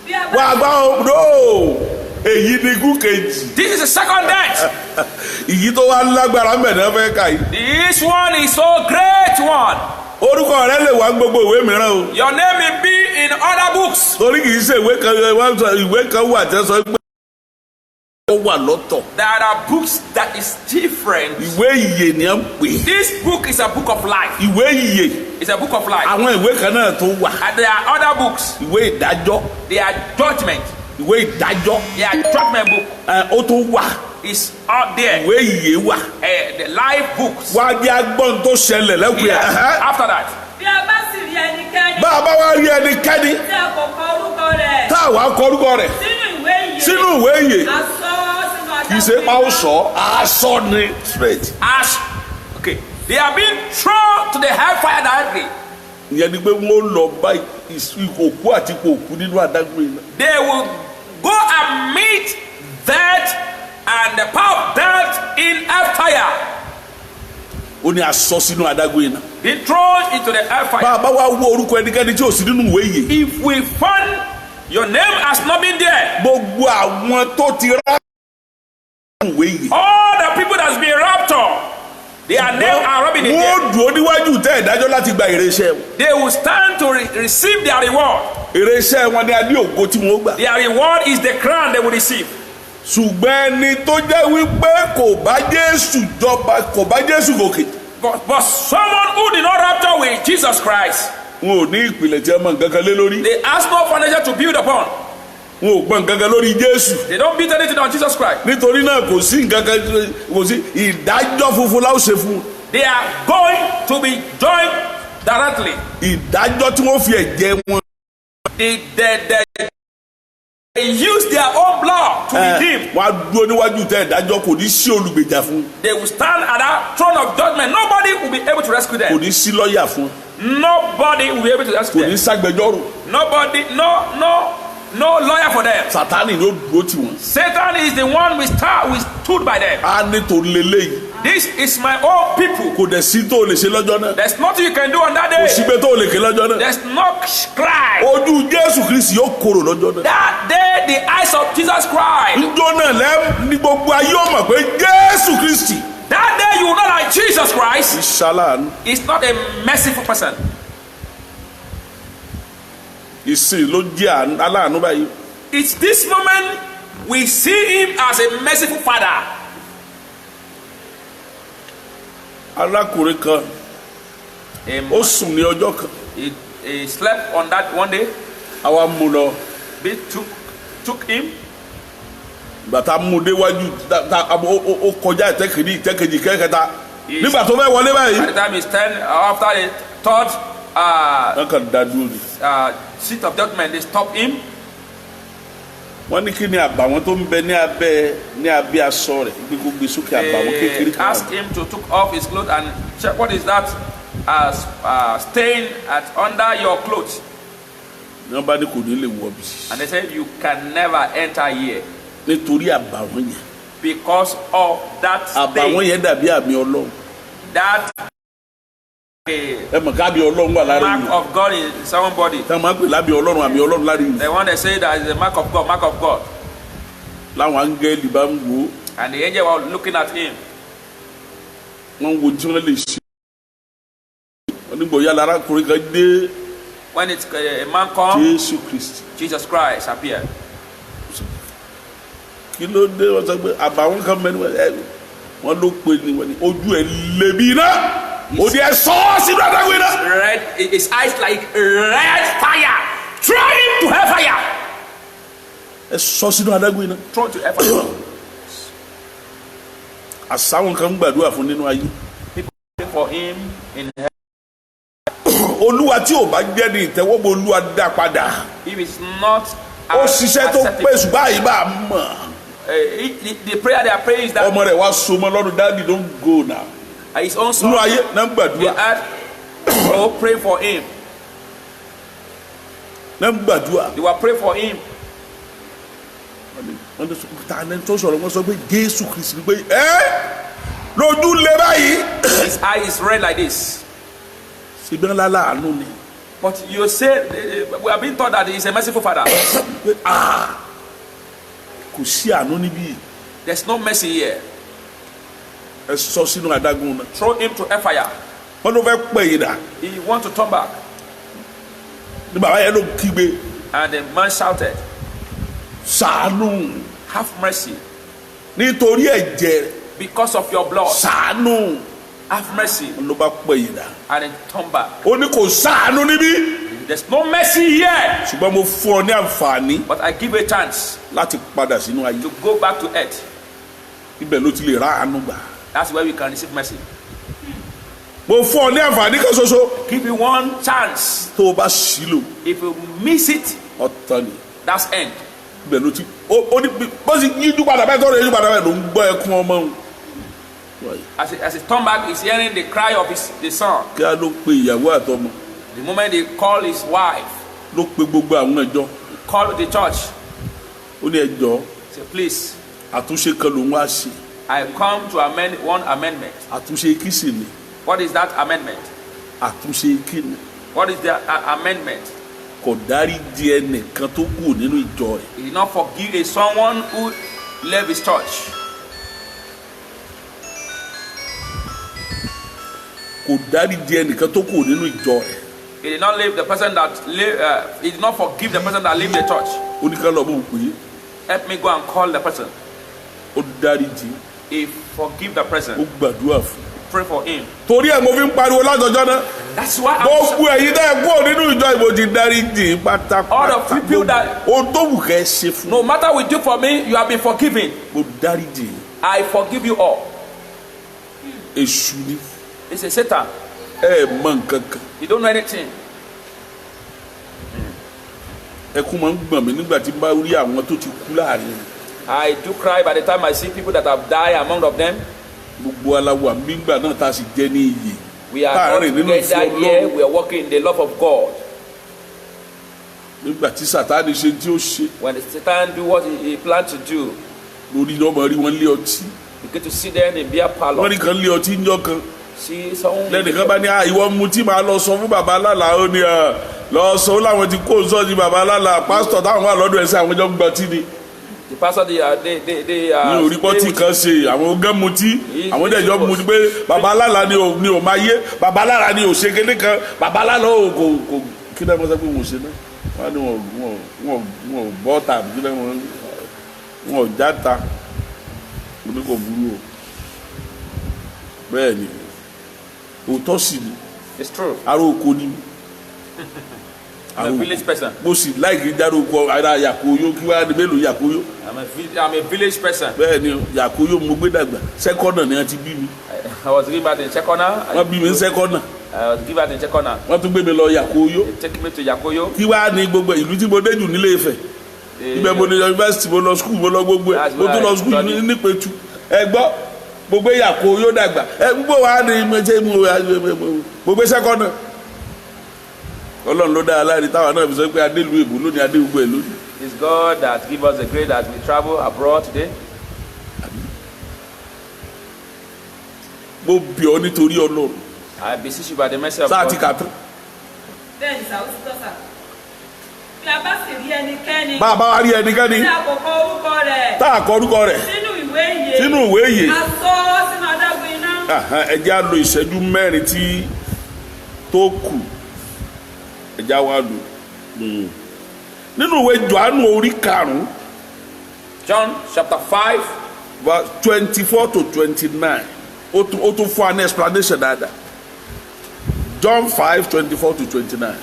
bí a wà á bá gbọ́ o no èyí ni ikú kejì. This is the second death. ìyí tó wá lágbára mẹ́rin fẹ́ kà yìí. This one is so great one. orúkọ rẹ lè wá gbogbo ìwé mìíràn o. Your name may be in other books. torí kì í ṣe ìwé kan wà tẹ́ sọ pé ó wà lọ́tọ̀. There are books that is different. ìwé ìyè ni à ń pè. This book is a book of life. ìwé ìyè It's a book of life. àwọn ìwé kan náà tó wà. And there are other books. ìwé ìdájọ́ They are judgment. ìwé ìdájọ́ They are judgment book. ó tó wà. It's out there. ìwé ìyè wà. The life books. wá bí agbọ́n tó ṣẹlẹ̀ lẹ́kùn Yeah. yẹn. After that, bí a bá sì rí ẹnikẹ́ni. bá a bá wá rí ẹnikẹ́ni tí a kò kọ orúkọ rẹ̀. tá a wá kọ orúkọ rẹ̀ sínú ìwé ìyè. sínú ìwé ìyè a sọ ọ́ sínú adágún kì í ṣe pa ó sọ aṣọ ni straight. as okay, they are being thrown to the hellfire directly. ìyẹn ni pé wọ́n lọ bá òkú àti ipò òkú nínú adágún iná. They will go and meet death and the power of death in hellfire. ó ní aṣọ sínú adágún iná. Be thrown into the bá hellfire. a bá wá wo orúkọ ẹnikẹ́ni tí ò sí nínú ìwé ìyè. If we find your name has not been there, gbogbo àwọn tó ti rá nínú ìwé ìyè. all the people that's been raptured, their name are not been in there. wọ́n dùn ó níwájú tẹ́ ìdájọ́ láti gba èrè iṣẹ́ wọn. They will stand to receive their reward. èrè iṣẹ́ wọn ni a ní ògo tí wọ́n gbà. Their reward is the crown they will receive. ṣùgbọ́n ẹni tó jẹ́ wípé kò bá Jésù jọba kò bá Jésù gòkè. But someone who did not rapture with Jesus Christ, wọn ò ní ìpìlẹ̀ tí a mọ̀ nǹkan kan lé lórí. they ask no foundation to build upon. wọn ò gbọ́ nǹkan kan lórí Jésù. They don't build anything on Jesus Christ. nítorí náà kò sí nǹkan kan kò sí ìdájọ́ funfun láò ṣe fún un. They are going to be joined directly. ìdájọ́ tí wọ́n fi ẹ̀jẹ̀ wọn. They use their own blood to redeem. wọ́n á dúró níwájú tẹ́ ìdájọ́ kò ní sí olùgbèjà fún un. They will stand at that throne of judgment. Nobody will be able to rescue kò them. ní sí lọ́ọ̀yà fún un. Nobody will be able to rescue kò ní them. ságbẹjọ́rò. Nobody, no lawyer for them. Sátánì ló dúró tì wọ́n. Satan is the one we stood by them. á nítorí leléyìí This is my own people. kò dẹ̀ sí tó o lè ṣe lọ́jọ́ náà. There's nothing you can do on that kò day. síbẹ̀ tó o lè ké lọ́jọ́ náà. There's no cry. ojú Jésù Kristi yóò korò lọ́jọ́ náà. That day, the eyes of Jesus cried. njó náà lẹ́ ní gbogbo ayé ó mọ̀ pé Jésù Kristi. That day, you will know that Jesus Christ ìṣàlànà is not a merciful person. ìsìn ló jẹ́ aláàánú báyìí. It's this moment we see him as a merciful father. arákùnrin kan ó sùn ní ọjọ́ kan He slept on that one day. àwa mú lọ They took him. bàtà mú déwájú ó kọjá ìtẹ́kìní ìtẹ́kejì kẹ́kẹta nígbà tó fẹ́ wọlé By báyìí. the time he's 10, after the third wọ́n kàn dá dúró ni. seat of judgment, they stop him. wọ́n ní kí ni àbàwọ́n tó ń bẹ ní abẹ́ aṣọ rẹ̀ gbé gbé sókè àbàwọ́n kékeré They kan. asked him to take off his clothes and check what is that stain under your clothes. wọ́n bá ní kò ní lè wọ bí. And they said, you can never enter here nítorí àbàwọ́n yẹn. because of that àbàwọ́n stain. yẹn dàbí àmì Ọlọ́run. That ẹ mọ̀ ká àmì Ọlọ́run wà lára mark yìí. of God in someone's body. táwọn máa ń pè lábì Ọlọ́run àmì Ọlọ́run lára yìí. The one they say that is the mark of God, mark of God. láwọn áńgẹ́lì bá ń wò ó And the angel was looking at him. wọ́n ń wo tí wọ́n lè ṣe. wọ́n ní nígbà yàrá arákùnrin kan dé. When a man comes, Jésù Kristi. Jesus Christ appeared. Kí ló dé wọ́n sọ pé àbàwọn kan mẹ́rin wọ́n ló pe ni wọ́n ní ojú ẹ̀ lébi iná òdi ẹ̀ sọ́ sínú adágún iná. Red, his eyes like red fire. Throw him to hellfire. Ẹ sọ́ sínú adágún iná. Throw him to hellfire. Àsáwọn kan ń gbàdúrà fún nínú ayé. People pray for him in hell. Olúwa tí ò bá jẹ́ ní ìtẹ́wọ́gbọ̀ Olúwa dá padà. If it's not Ó ṣiṣẹ́ tó pé ṣùgbọ́n àyè bá a mọ̀. The prayer they are praying is that Ọmọ rẹ̀ wá so mọ́ lọ́dún dáàdì don't go now. his own son. Nínú ayé náà ń They gbàdúrà. had pray for him. Náà ń gbàdúrà. They were praying for him. Wọ́n ní ta ni tó sọ̀rọ̀ wọ́n sọ pé Jésù Kristi ni pé lójú lé báyìí. His eye is red like this. Ṣèbí ńlá láàánú ni. But you say we have been taught that he is a merciful father. Kò sí àánú níbí. There's no mercy here. Ẹ sọ sínú adágún náà. Throw him to hellfire. Wọ́n ló fẹ́ pè yín dà. He want to turn back. Ní bàbá yẹn ló kígbe. And the man shouted, Ṣàánú. have mercy. Nítorí ẹ̀jẹ̀. Because of your blood, Ṣàánú. have mercy. Wọ́n ló bá pè yín dà. And then turn back. Ó ní kò ṣàánú níbí. There's no mercy here. Ṣùgbọ́n mo fún ọ ní àǹfààní But I give a chance láti padà sínú ayé. to go back to earth. Ibẹ̀ ló ti lè rá àánú gbà. That's where we can receive mercy. Mo fún ọ ní àǹfààní kan ṣoṣo. Give you one chance. Tó o bá ṣílò If you miss it, ọ̀tọ̀ ni. that's end. Ibẹ̀ ló ti ó ní bó sì yíjú padà bẹ́ẹ̀ tọ́rọ yíjú padà bẹ́ẹ̀ ló ń gbọ́ ẹkún ọmọ òun. As he turn back, he's hearing the cry of the son. Kí á ló pe ìyàwó àtọmọ. The moment they call his wife, Ló pe gbogbo àwọn ẹjọ́. call the church. Ó ní ẹjọ́ Say, please, àtúnṣe kan lòun wá ṣe. I come to amend one amendment. Àtúnṣe kí sì ni? What is that amendment? Àtúnṣe kí ni? What is the amendment? Kò dáríjì ẹnìkan tó kù nínú ìjọ rẹ̀. He did not forgive a someone who left his church. Kò dáríjì ẹnìkan tó kù nínú ìjọ rẹ̀. He did not leave the person that he did not forgive the person that left the church. Ó ní ká lọ bó pè é. Help me go and call the person. Ó dáríjì. He forgive the Ó person. gbàdúrà fún. Pray for him. Torí ẹ̀ mo fi ń pariwo látọjọ́ náà. That's why Gbogbo ẹ̀yin dá ẹ̀ kúrò nínú ìjọ ìbò ti dáríjì pátápátá. All the people that- Ohun tó wù kẹ́ ẹ ṣe fún. no matter what you do for me, you have been forgiven. Mo dáríjì. I forgive you all. Èṣù ni. It's a Satan. Ẹ mọ nǹkan kan. You don't know anything. Ẹkún máa ń gbọ̀n mí nígbà tí n bá rí àwọn tó ti kú láàrin. I do cry by the time I see people that have died among of them. Gbogbo aláwọ̀ àmìgbà náà tá a sì jẹ́ ní iyè. We are all Táàrin nínú together ìfẹ́ here. Ọlọ́run. We are walking in the love of God. Nígbà tí Sátánì ṣe tí ó ṣe. When Satan do what he planned to do, Lórí náà máa rí wọn lé ọtí. you get to see them in beer Wọ́n parlor. ní kan lé ọtí ńjọ́ kan. See someone. Lẹ́nìkan bá ní ìwọ mutí máa lọ sọ fún bàbá alálà ó ní lọ sọ ó láwọn ti kó sọ́ọ̀tì bàbá alálà pásítọ̀ táwọn wà lọ́dọ̀ ẹ̀sẹ̀ àwọn ọjọ́ gbọ́tí ni. The pastor they Ní orí pọ́tì kan ṣe àwọn ogán mutí àwọn dẹ̀jọ́ mutí pé bàbá alálà ni ò máa yé bàbá alálà ni ò ṣe kéde kan bàbá alálà ò kò kí lẹ́nu sọ pé wọ́n ṣe náà wọ́n ní wọ́n bọ́ tàbí kí lẹ́nu wọ́n já ta mo ní kò burú o bẹ́ẹ̀ ni òótọ́ sì ni It's true. ará oko ni I'm a village person. mo sì láìkí jáde oko ara Yàkóyó kí wàá ní mélòó Yàkóyó I'm a village person. bẹ́ẹ̀ ni Yàkóyó mo gbé dàgbà sẹ́kọ́nà ni wọ́n ti bí mi I was given back in Chekona. wọ́n bí mi ní sẹ́kọ́nà I was given back in Chekona. wọ́n tún gbé mi lọ Yàkóyó They take me to Yakoyo. kí wàá ní gbogbo ìlú tí mo dé jù nílé Ifẹ̀ ibẹ̀ mo ní yunifásitì mo lọ skul mo lọ gbogbo ẹ̀ mo tún lọ skul nípẹ̀tù ẹ gbọ́ mo gbé Yàkóyó dàgbà ẹ gbogbo wa ní mo gbé sẹ́kọ́nà Ọlọ́run ló dá aláìní táwa náà fi sọ pé adélu èbó lónìí adé gbogbo ẹ̀ lónìí. It's God that give us the grace that we travel abroad today. Mo bì ọ́ nítorí Ọlọ́run I beseech you by the mercy of sáà ti God. kà tán. bẹ́ẹ̀ni sàwùsí tọ́sà bí a bá sì rí ẹnikẹ́ni bá a bá wá rí ẹnikẹ́ni tí a kò kọ orúkọ rẹ̀ tá a kọ orúkọ rẹ̀ sínú ìwé ìyè sínú ìwé ìyè a sọ ọ́ sínú adágún iná ẹ jẹ́ á lo ìṣẹ́jú mẹ́rin tí tó kù ẹja wa lò nínú ìwé Jòhánù orí 5. John chapter 5. verse 24 to 29 ó tún fún an explanation dáadáa. John 5, 24 to 29.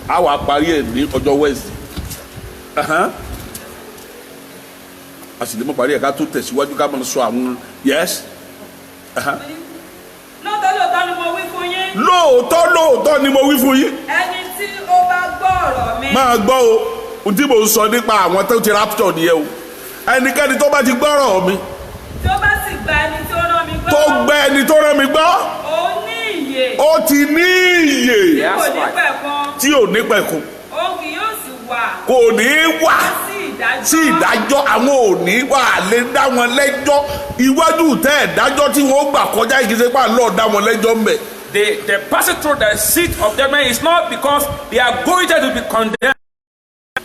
a wà parí ẹ̀ ní ọjọ́ Wednesday. a sì lè mọ̀ parí ẹ̀ ká tó tẹ̀síwájú ká máa sọ àwọn yes. lóòótọ́ ni mo wí fún yín. lóòótọ́ ni mo wí fún yín. ẹni tí ó bá gbọ́ ọ̀rọ̀ mi. máa gbọ́ o ohun tí mo ń sọ nípa àwọn tó ti rapture nìyẹn o. ẹnikẹ́ni tó bá ti gbọ́rọ̀ mi. tí ó bá sì gba ẹni tó rán mi gbọ́. tó gbẹ ẹni tó rán mi gbọ́. ó ní ìyè. ó ti ní ìyè. tí kò ní pẹ̀kun. tí ò ní pẹ̀kun. òun kì yóò sì wà. kò ní wà sí ìdájọ́ àwọn òní wà lè dá wọn lẹ́jọ́ iwájú tẹ́ ìdájọ́ tí wọ́n gbà kọjá ìgbésẹ̀ lọ́ọ̀ dá wọn lẹ́jọ́ mbẹ̀. They passing through the seat of judgment is not because they are going there to be condemned.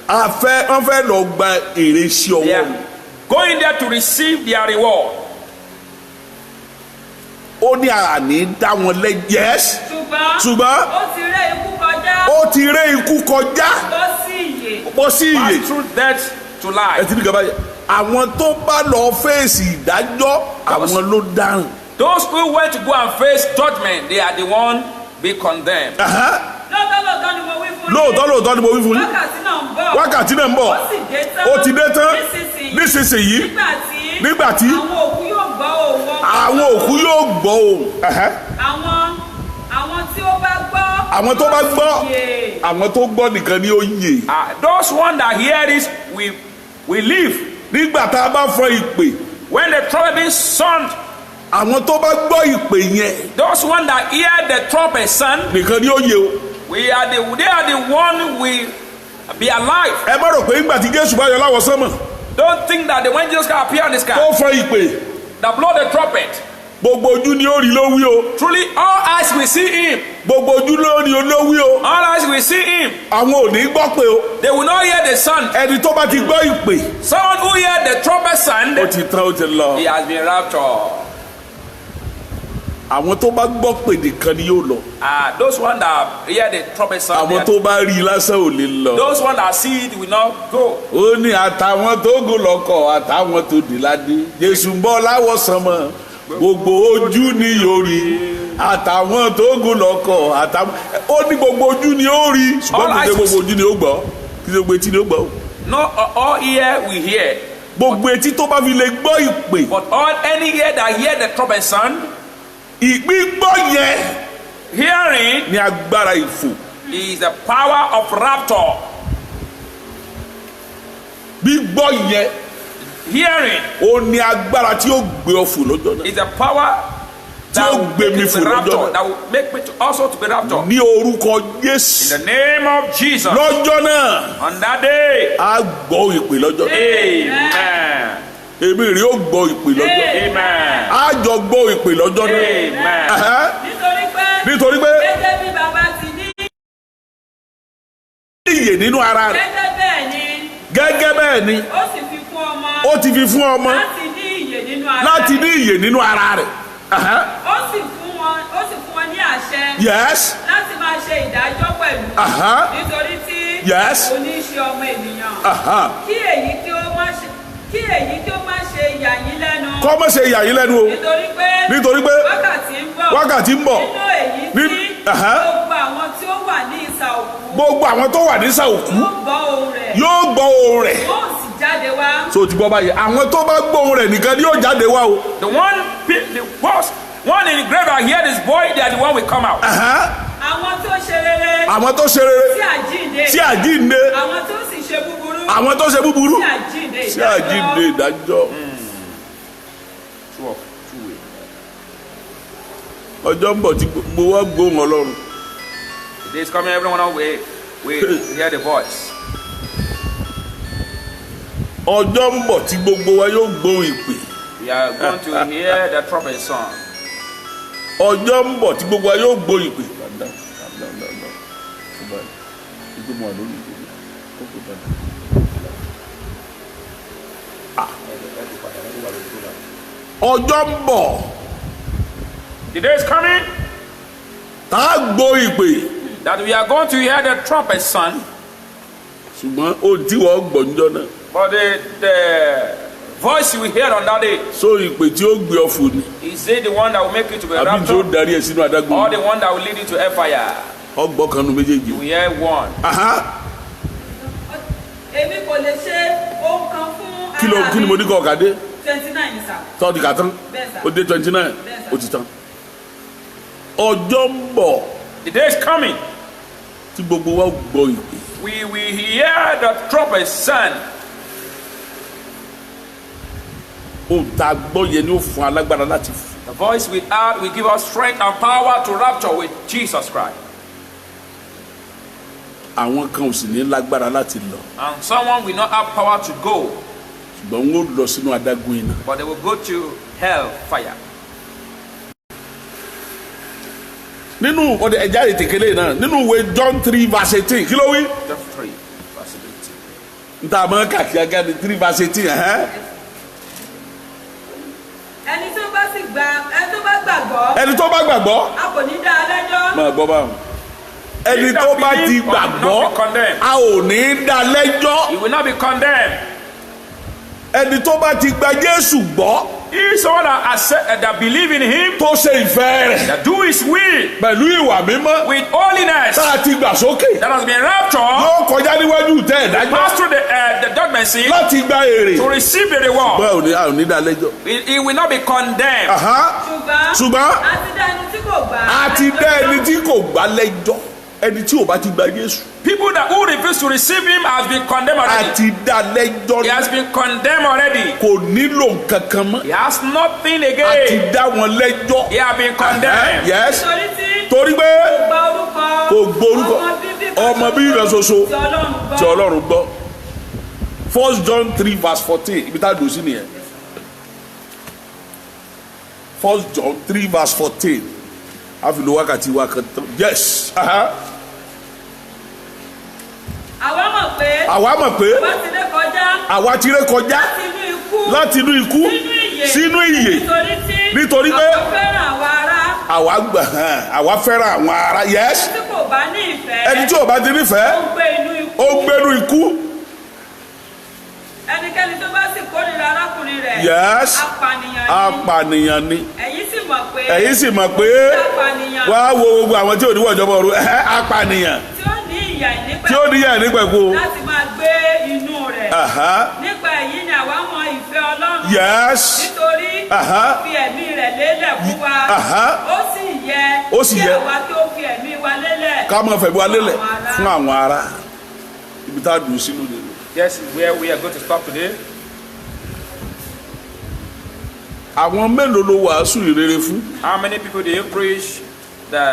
wọ́n fẹ́ lọ gba èrè sí They ọwọ́ are going there to receive their reward. ó ní àní dá wọn lẹ́jọ́. ṣùgbọ́n ó ti ré ikú kọjá. ó ti ré ikú kọjá. bọ́ sí ìyè. Pass through death to life. ẹ ti ní gaba yẹ àwọn tó bá lọ fèsì ìdájọ́ àwọn ló dáràn. Those who went to go and face judgment, they are the one be condemned. lóòótọ́ ni mo wí fún yín. lóòótọ́ ni mo wí fún yín. wákàtí náà ń bọ̀. ó ti dé tán. nísinsìnyí. nígbà tí. àwọn òkú yóò gbọ́ ohùn. àwọn tí ó bá gbọ́. àwọn tó bá gbọ́. àwọn tó gbọ́ nìkan ni ó yè. Those one that hear this we live. nígbà tá a bá fọ ìpè. When the trumpet being sound. àwọn tó bá gbọ́ ìpè yẹn. Those one that hear the trumpet sound. nìkan ni ó yè o. They are the one will be alive. ẹ má rò pé nígbà tí Jésù bá yọ láwọ̀ sánmọ̀. Don't think that when Jesus can appear on the sky. tó fọ ìpè. that blow the trumpet. gbogbo ojú ni ó rí ló wí o. Truly all eyes will see him. gbogbo ojú ló rí ló wí o. All eyes will see him. àwọn ò ní gbọ́ pé o. They will not hear the sound. ẹni tó bá ti gbọ́ ìpè. Someone who hear the trumpet sound. ó ti tán ó ti lọ. He has been raptured. àwọn tó bá gbọ́ pè nìkan ni yóò lọ. Those one that hear the trumpet sound. àwọn tó bá rí i lásán ò lè lọ. Those one that see it will not go. ó ní àtàwọn tó gùn lọ́kọ̀ àtàwọn tó dì ládé Jésù ń bọ̀ láwọ̀ sánmọ̀ gbogbo ojú ni yóò rí àtàwọn tó gùn lọ́kọ̀ àtàwọn ó ní gbogbo ojú ni ó rí ṣùgbọ́n kò dé gbogbo ojú ni ó gbọ́ kí ló gbé etí ni ó gbọ́. No, all ear will hear. gbogbo etí tó bá fi lè gbọ́ ìpè. But any ear that hear the trumpet sound. ìgbígbọ́ yẹn. Hearing. ní agbára ìfò. Is the power of rapture. gbígbọ́ yẹn. Hearing. ó ní agbára tí ó gbé ọ fò lọ́jọ́ náà. Is the power that will make me fò lọ́jọ́ náà. That will make me also to be raptured. ní orúkọ Jésù. In the name of Jesus. lọ́jọ́ náà. On that day. a gbọ́ ìpè lọ́jọ́ náà. Amen. èmi rí ó gbọ́ ìpè lọ́jọ́ náà. Amen. a jọ gbọ́ ìpè lọ́jọ́ náà. Amen. nítorí pé. gẹ́gẹ́ bí bàbá ti ní. ìyè nínú ara rẹ̀. gẹ́gẹ́ bẹ́ẹ̀ ni. ó sì fi fún ọmọ. ó ti fi fún ọmọ. láti ní ìyè nínú ara rẹ̀. láti ní ìyè nínú ara rẹ̀. ó sì fún wọn ní àṣẹ. yes. láti máa ṣe ìdájọ́ pẹ̀lú. nítorí tí. yes. oníṣẹ́ ọmọ ènìyàn. kí èyí tí ó má ṣe yà yín lẹ́nu. kọ́ mọ̀ ṣe yà yín lẹ́nu o. nítorí pé wákàtí ń bọ̀. nínú èyí tí gbogbo àwọn tí ó wà ní ìsà òkú. gbogbo àwọn tó wà ní ìsà òkú. yóò gbọ́ ohùn rẹ̀. yóò gbọ́ ohùn rẹ̀. yóò sì jáde wá. so ti gbọ́ báyìí àwọn tó bá gbọ́ ohùn rẹ̀ nìkan ni yóò jáde wá o. The one in the grave that hear this boy, they are the one will come out. àwọn tó ṣe rere. àwọn tó ṣe rere. sí àjíǹde. àwọn tó sì ṣe búburú. àwọn tó ṣe búburú. sí àjíǹde ìdájọ́. ọjọ́ ń bọ̀ tí gbogbo wa gbóhùn Ọlọ́run. The day is coming, everyone will hear the voice. ọjọ́ ń bọ̀ tí gbogbo wa yóò gbóhùn ìpè. We are going to hear the trumpet song. ọjọ́ ń bọ̀ tí gbogbo wa yóò gbóhùn ìpè. ọjọ́ ń bọ̀. The day is coming. tá a gbọ́ ìpè. that we are going to hear the trumpet sound. ṣùgbọ́n ó tí wọ́n gbọ̀njọ́ náà. But the voice you hear on that day. so ìpè tí ó gbé ọ fò ni. Is it the one that will make you to be àbí tí raptured? ó darí ẹ sínú adágún. Or the one that will lead you to hellfire? ọgbọ́n kan nu méjèèjì. You will hear one. èmi kò lè ṣe ohun kan fún ara mi. kí ni mo ní kọ́ ọ̀kadé. 29 sà. tọ́ọ̀dì kà tán. Bẹ́ẹ̀ sà. ó dé 29. Bẹ́ẹ̀ sà. ó ti tán. ọjọ́ ń bọ̀ The day is coming. tí gbogbo wa gbọ́ ìpè. We will hear the trumpet sound. ohun tá a gbọ́ yẹn ni ó fún alágbára láti fò. The voice we heard will give us strength and power to rapture with Jesus Christ. àwọn kan ò sì ní lágbára láti lọ. And someone will not have power to go, ṣùgbọ́n wọn ó lọ sínú adágún iná. but they will go to hell fire. nínú ọdẹ ẹja ètèkélé náà nínú ìwé John 3:18 kí ló wí. John 3, verse 18. nta mọ kàkí aga ni 3:18. ẹni tó bá gbàgbọ́. ẹni tó bá gbàgbọ́. a kò ní dá a lẹ́jọ́. máa gbọ́ báwọn. ẹni tó bá ti gbàgbọ́ a ò ní dá lẹ́jọ́. He will not be condemned. ẹni tó bá ti gba Jésù gbọ́. He is someone that believe in him, tó ṣe ìfẹ́ rẹ̀. that do his will pẹ̀lú ìwà mímọ́. with holiness, tá a ti gbà sókè. that has been raptured, yóò kọjá níwájú tẹ́ ẹ̀ pass dájọ́. through the judgment seat láti gba èrè. to receive the reward. bẹ́ẹ̀ a ò ní dá lẹ́jọ́. He will not be condemned. ṣùgbọ́n a ti dá ẹni tí kò gbà. a ti dá ẹni tí kò gbà lẹ́jọ́. ẹni tí ò bá ti gba Jésù. People who refuse to receive him has been condemned a already. ti dá lẹ́jọ́. He has been condemned already. kò nílò nǹkan kan mọ́. He has nothing a ti again. dá wọn lẹ́jọ́. He has been condemned. yes. torí tí torí pé gba orúkọ. kò gbórúkọ ọmọ bí ìran ṣoṣo tí Ọlọ́run gbọ́. 1 John 3:14 ibi tá a dùn sí nìyẹn. 1 John 3:14 a fi lo wákàtí wa kan tán. yes. àwa mọ̀ pé àwa ti ré kọjá láti inú ikú sínú ìyè nítorí pé àwa fẹ́ràn àwọn ará. yes. ẹni tí ò bá ti nífẹ̀ẹ́ ó gbénú ikú. ẹnikẹ́ni tó bá sì kórìíra arákùnrin rẹ̀. yes. apànìyàn ni. ẹ̀yin sì mọ̀ pé wá wo gbogbo àwọn tí ò ní wọ̀ ìjọba ọ̀run apànìyàn tí ó ní ìyà nípẹ̀kun. láti máa gbé inú rẹ̀. nípa èyí ni àwa mọ ìfẹ́ Ọlọ́run. yes. nítorí ó fi ẹ̀mí rẹ̀ lélẹ̀ fún wa. ó sì yẹ kí àwa tó fi ẹ̀mí wa lélẹ̀. ká máa fẹ̀mí wa lélẹ̀ fún àwọn ará. ibi tá a dùn sínú nìyẹn. Yes, where we are going to stop today. àwọn mélòó ló wàásù ìrere fún. How many people do you preach the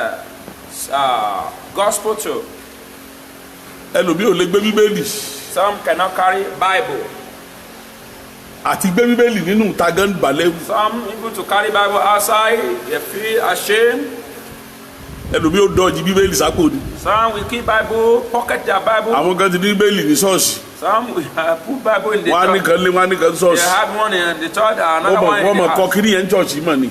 gospel to? ẹlòmíì ò lè gbé bíbélì. Some cannot carry Bible. àti gbé bíbélì nínú tagan balẹ̀. Some people to carry Bible outside, they feel ashamed. ẹlòmíì ò dọ́ọ̀jì bíbélì sápò ni. Some will keep Bible, pocket their Bible. àwọn kan ti ní bíbélì ní ṣọ́ọ̀ṣì. Some will put Bible in the wọ́n á ní church. kan lé wọ́n á ní kan They ṣọ́ọ̀ṣì. have one in the church and another one wọ́n in the mọ̀ kọ́ house. kiri yẹn ṣọ́ọ̀ṣì mọ̀ ni.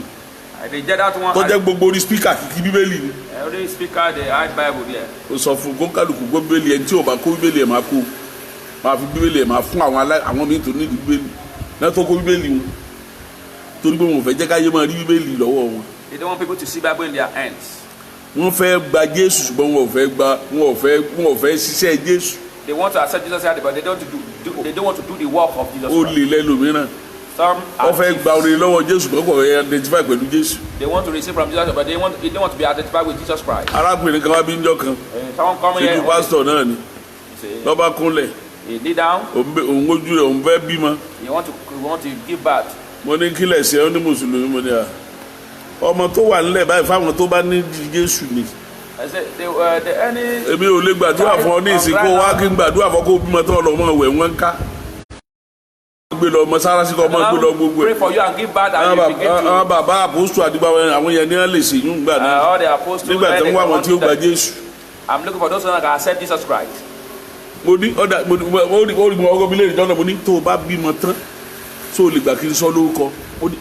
They get that one. tó jẹ́ gbogbo orí spíkà kìkì bíbélì ni. Every speaker they hide Bible there. ó sọ fún kónkálùkù gbọ́ bíbélì ẹni tí ò bá kó bíbélì ẹ̀ máa kó máa fi bíbélì ẹ̀ máa fún àwọn míì tó ní bíbélì náà tó kó bíbélì wọn torí pé wọn ò fẹ́ jẹ́ káyé máa rí bíbélì lọ́wọ́ wọn. They don't want people to see Bible in their hands. wọ́n fẹ́ gba Jésù ṣùgbọ́n wọn ò fẹ́ ṣiṣẹ́ Jésù. They want to accept Jesus, but they don't want to do the work of Jesus ó Christ. lè lẹ́lòmíràn Some wọ́n fẹ́ gba orin lọ́wọ́ Jésù ṣùgbọ́n kò fẹ́ identify pẹ̀lú Jésù. they want to receive from Jesus, but they don't want to be identified with Jesus Christ. arákùnrin kan wá bí njọ́ kan Someone come here, ṣètò pásítọ̀ náà ni lọ́ba kúnlẹ̀ he kneel down, òun ojú rẹ̀ òun fẹ́ bímọ. he want to give birth. mo ní kílẹ̀ ṣe ọ́ ní mùsùlùmí mo ní à ọmọ tó wà nílẹ̀ báyìí fáwọn tó bá ní Jésù ni. I said, any. èmi ò lè gbàdúrà fún ọ ní ìsìnkú wá kí n gbàdúrà fún kó bímọ tó ọlọmọ wẹ̀ wọ́n ká. gbé lọ ọmọ sárásí kọ́ ọmọ gbé lọ gbogbo Pray ẹ̀. for you and give birth and you begin to. àwọn bàbá àpòsù àdìgbà àwọn yẹn ní wọn lè ṣèyún gbà náà All the apostles. nígbà tó ń wá àwọn tí ó gba Jésù. I'm looking for those who can accept Jesus Christ. mo ní ọ̀dà mo ní ọgọ́ mi lè jọ́nà mo ní tó o bá bímọ tán tó o lè gbà kí n sọ lórúkọ ó ní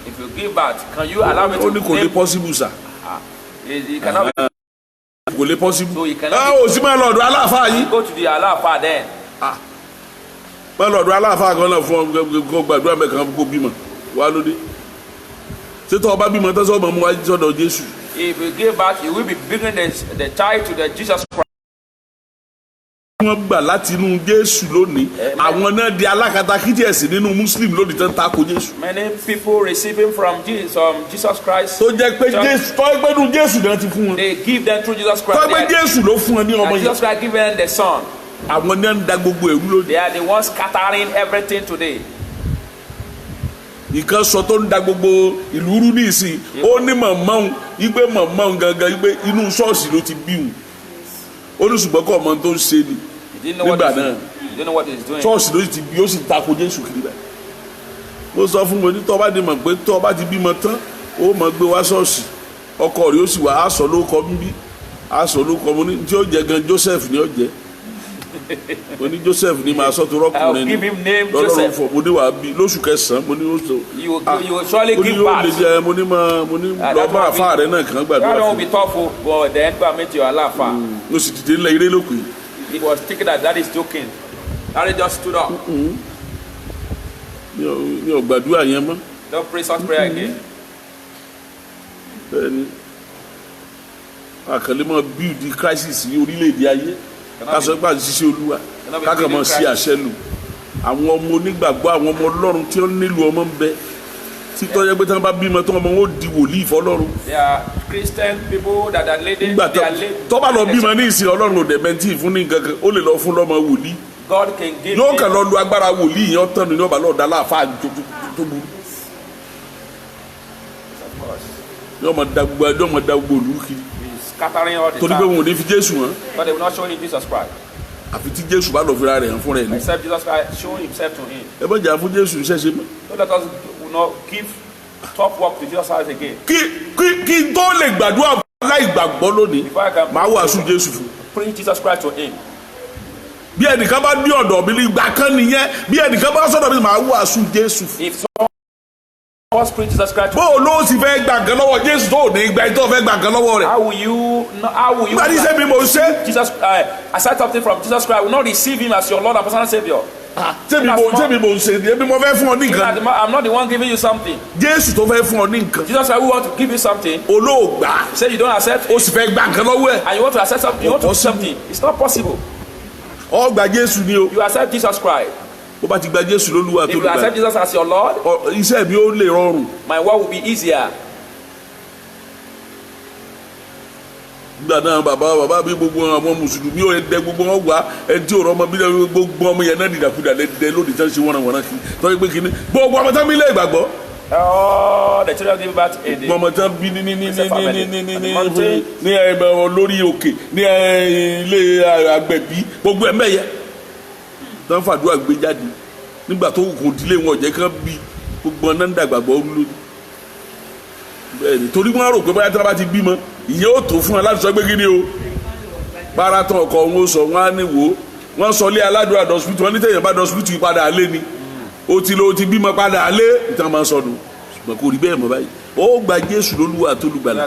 If you give birth, can you allow me ó to ní kò lè name? possible sà He cannot be. kò lè possible. So he cannot ò sí máa lọ́dọ̀ aláàfáà yìí. go to the Alafa then. máa lọ́dọ̀ aláàfáà kan náà fún ọ gbàdúrà mẹ́kan kó bímọ wá lóde. ṣé tó o bá bímọ tẹ́sán ọmọ mu wá sọ́dọ̀ Jésù. If you give back, you will be bringing the child to the Jesus Christ. wọ́n gbà láti inú Jésù lónìí àwọn náà di alákatakítí ẹ̀sìn nínú Muslim lónìí tó ń tako Jésù. Many people receiving from Jesus Christ. tó jẹ́ pé Jésù tó ń gbẹ́nu Jésù náà ti fún wọn. They give them through Jesus Christ. tó ń gbé Jésù ló fún wọn ní ọmọ And yìí. Jesus Christ give them the Son. àwọn náà ń da gbogbo ẹ̀rú lónìí. They are the ones scattering everything today. ìkan sọ tó ń da gbogbo ìlú rú ní ìsìn ó ní mọ̀mọ́hún igbe mọ̀mọ́hún gangan igbe inú ṣọ́ọ̀ṣì ló ti bí wọn ó ní ṣùgbọ́n kọ́ ọmọ tó ń ṣe ni nígbà náà ṣọ́ọ̀ṣì ló ti bí ó sì tako Jésù kiri báyìí. mo sọ fún mi ní tó bá di mọ̀ pé tó bá ti bímọ tán ó mọ̀ gbé wá ṣọ́ọ̀ṣì ọkọ rẹ̀ ó sì wá aṣọ ló kọ́ bíbí aṣọ ló kọ́ mo ní tí ó jẹ gan Joseph ni ó jẹ mo ní Joseph ní máa sọ tó rọ́kùnrin ní lọ́lọ́run fọ mo ní wàá bí lóṣù kẹsàn-án mo ní oṣù You will surely give ó lè back. jẹ mo ní lọ bá àfa rẹ náà kàn That gbàdúrà one will fún be tough, but then go and meet your Alafa. mo sì dìde ńlẹ̀ eré lópin. He was thinking that that is joking. That just stood up. mi ò gbàdúrà yẹn mọ́. Don't pray such prayer again. bẹ́ẹ̀ni àkànlé máa build crisis ní orílẹ̀-èdè ayé kásán gbà ṣiṣẹ́ Olúwa kákan máa ṣí àṣẹ lù àwọn ọmọ onígbàgbọ́ àwọn ọmọ Ọlọ́run tí wọ́n nílò ọmọ ń bẹ tí tọ́jú pé tí wọ́n bá bímọ tí ọmọ wọn ó di wòlíì fọlọ́run. There are Christian people that are leading. nígbà tó bá lọ bímọ ní ìsìn Ọlọ́run ò dẹ̀ mẹ́ntì fún ní nǹkan kan ó lè lọ fún lọ́mọ wòlíì God can give yóò kàn lọ lu agbára wòlíì yẹn tán ní ọba lọ́ọ̀dá láàfáà tó burú yóò mọ̀ da gbogbo òlù kiri scattering all the torí pé time. wọn ò ní fi Jésù hàn But they will not show him Jesus Christ. àfi tí Jésù bá lọ fira rẹ̀ hàn fúnra ẹ̀ ní. Except Jesus Christ show himself to him. ẹ bá jà fún Jésù ṣẹ̀ṣẹ̀ mọ́. So let us not give top work to Jesus Christ again. kí n tó lè gbàdúrà aláìgbàgbọ́ lónìí màá wàásù Jésù fún. Preach Jesus Christ to him. bí ẹnìkan bá ní ọ̀dọ̀ mi ní ìgbà kan nìyẹn bí ẹnìkan bá sọ̀dọ̀ mi màá wàásù Jésù fún. If someone preach Jesus Christ to bó o ló sì fẹ́ gbà nǹkan lọ́wọ́ Jésù tó ní ìgbà tó fẹ́ gbà nǹkan lọ́wọ́ rẹ̀. how will you nígbà tí sẹ́mi mo ṣe. Jesus accept something from Jesus Christ will not receive him as your Lord and personal Savior. sẹ́mi mo ṣe ni ebi mo fẹ́ fún ọ ní nǹkan. I'm not the one giving you something. Jésù tó fẹ́ fún ọ ní nǹkan. Jesus Christ will want to give you something. olóògbà Say you don't accept o it, sì fẹ́ gbà nǹkan lọ́wọ́ ẹ̀. and you want to accept something. You want to do something. It's not possible. ọ gba Jésù ni o. You accept Jesus Christ. bó bá ti gba Jésù lólúwa If tó you accept lùgbà Jesus as your Lord, iṣẹ́ mi ó lè rọrùn. my work will be easier. nígbà náà bàbá bí gbogbo àwọn mùsùlùmí ò dẹ gbogbo wọn wá ẹni tí ò rọmọ bí gbogbo ọmọ yẹn náà dìdàkudà lẹ lóde tí wọn ṣe wọnà kí tọ́jú pé kínní gbogbo ọmọ tán bí ilé ìgbàgbọ́. The children give birth in the ọmọ tán bí ní lórí òkè ní ilé àgbẹ̀bí gbogbo ẹ̀ mẹ́yẹ tán fàdúrà gbé jáde nígbà tó kù dílé wọn ọ̀jẹ̀ kan bí gbogbo ọ̀nà ń dàgbàgbọ́ lórí. bẹ́ẹ̀ni torí wọn rò pé báyà tí wọn bá ti bímọ ìyẹn ó tó fún wọn láti sọ pé kí ni o bára tán ọkọ wọn ó sọ wọn á ní wò ó wọn sọ lé aládùúrà dọsibítù wọn ní tẹyàn bá dọsibítù padà alé ni ó ti bímọ padà alé ìtàn máa sọnù ṣùgbọ́n kò rí bẹ́ẹ̀ mọ́ báyìí ó gba Jésù lólúwa tó lùgbàlà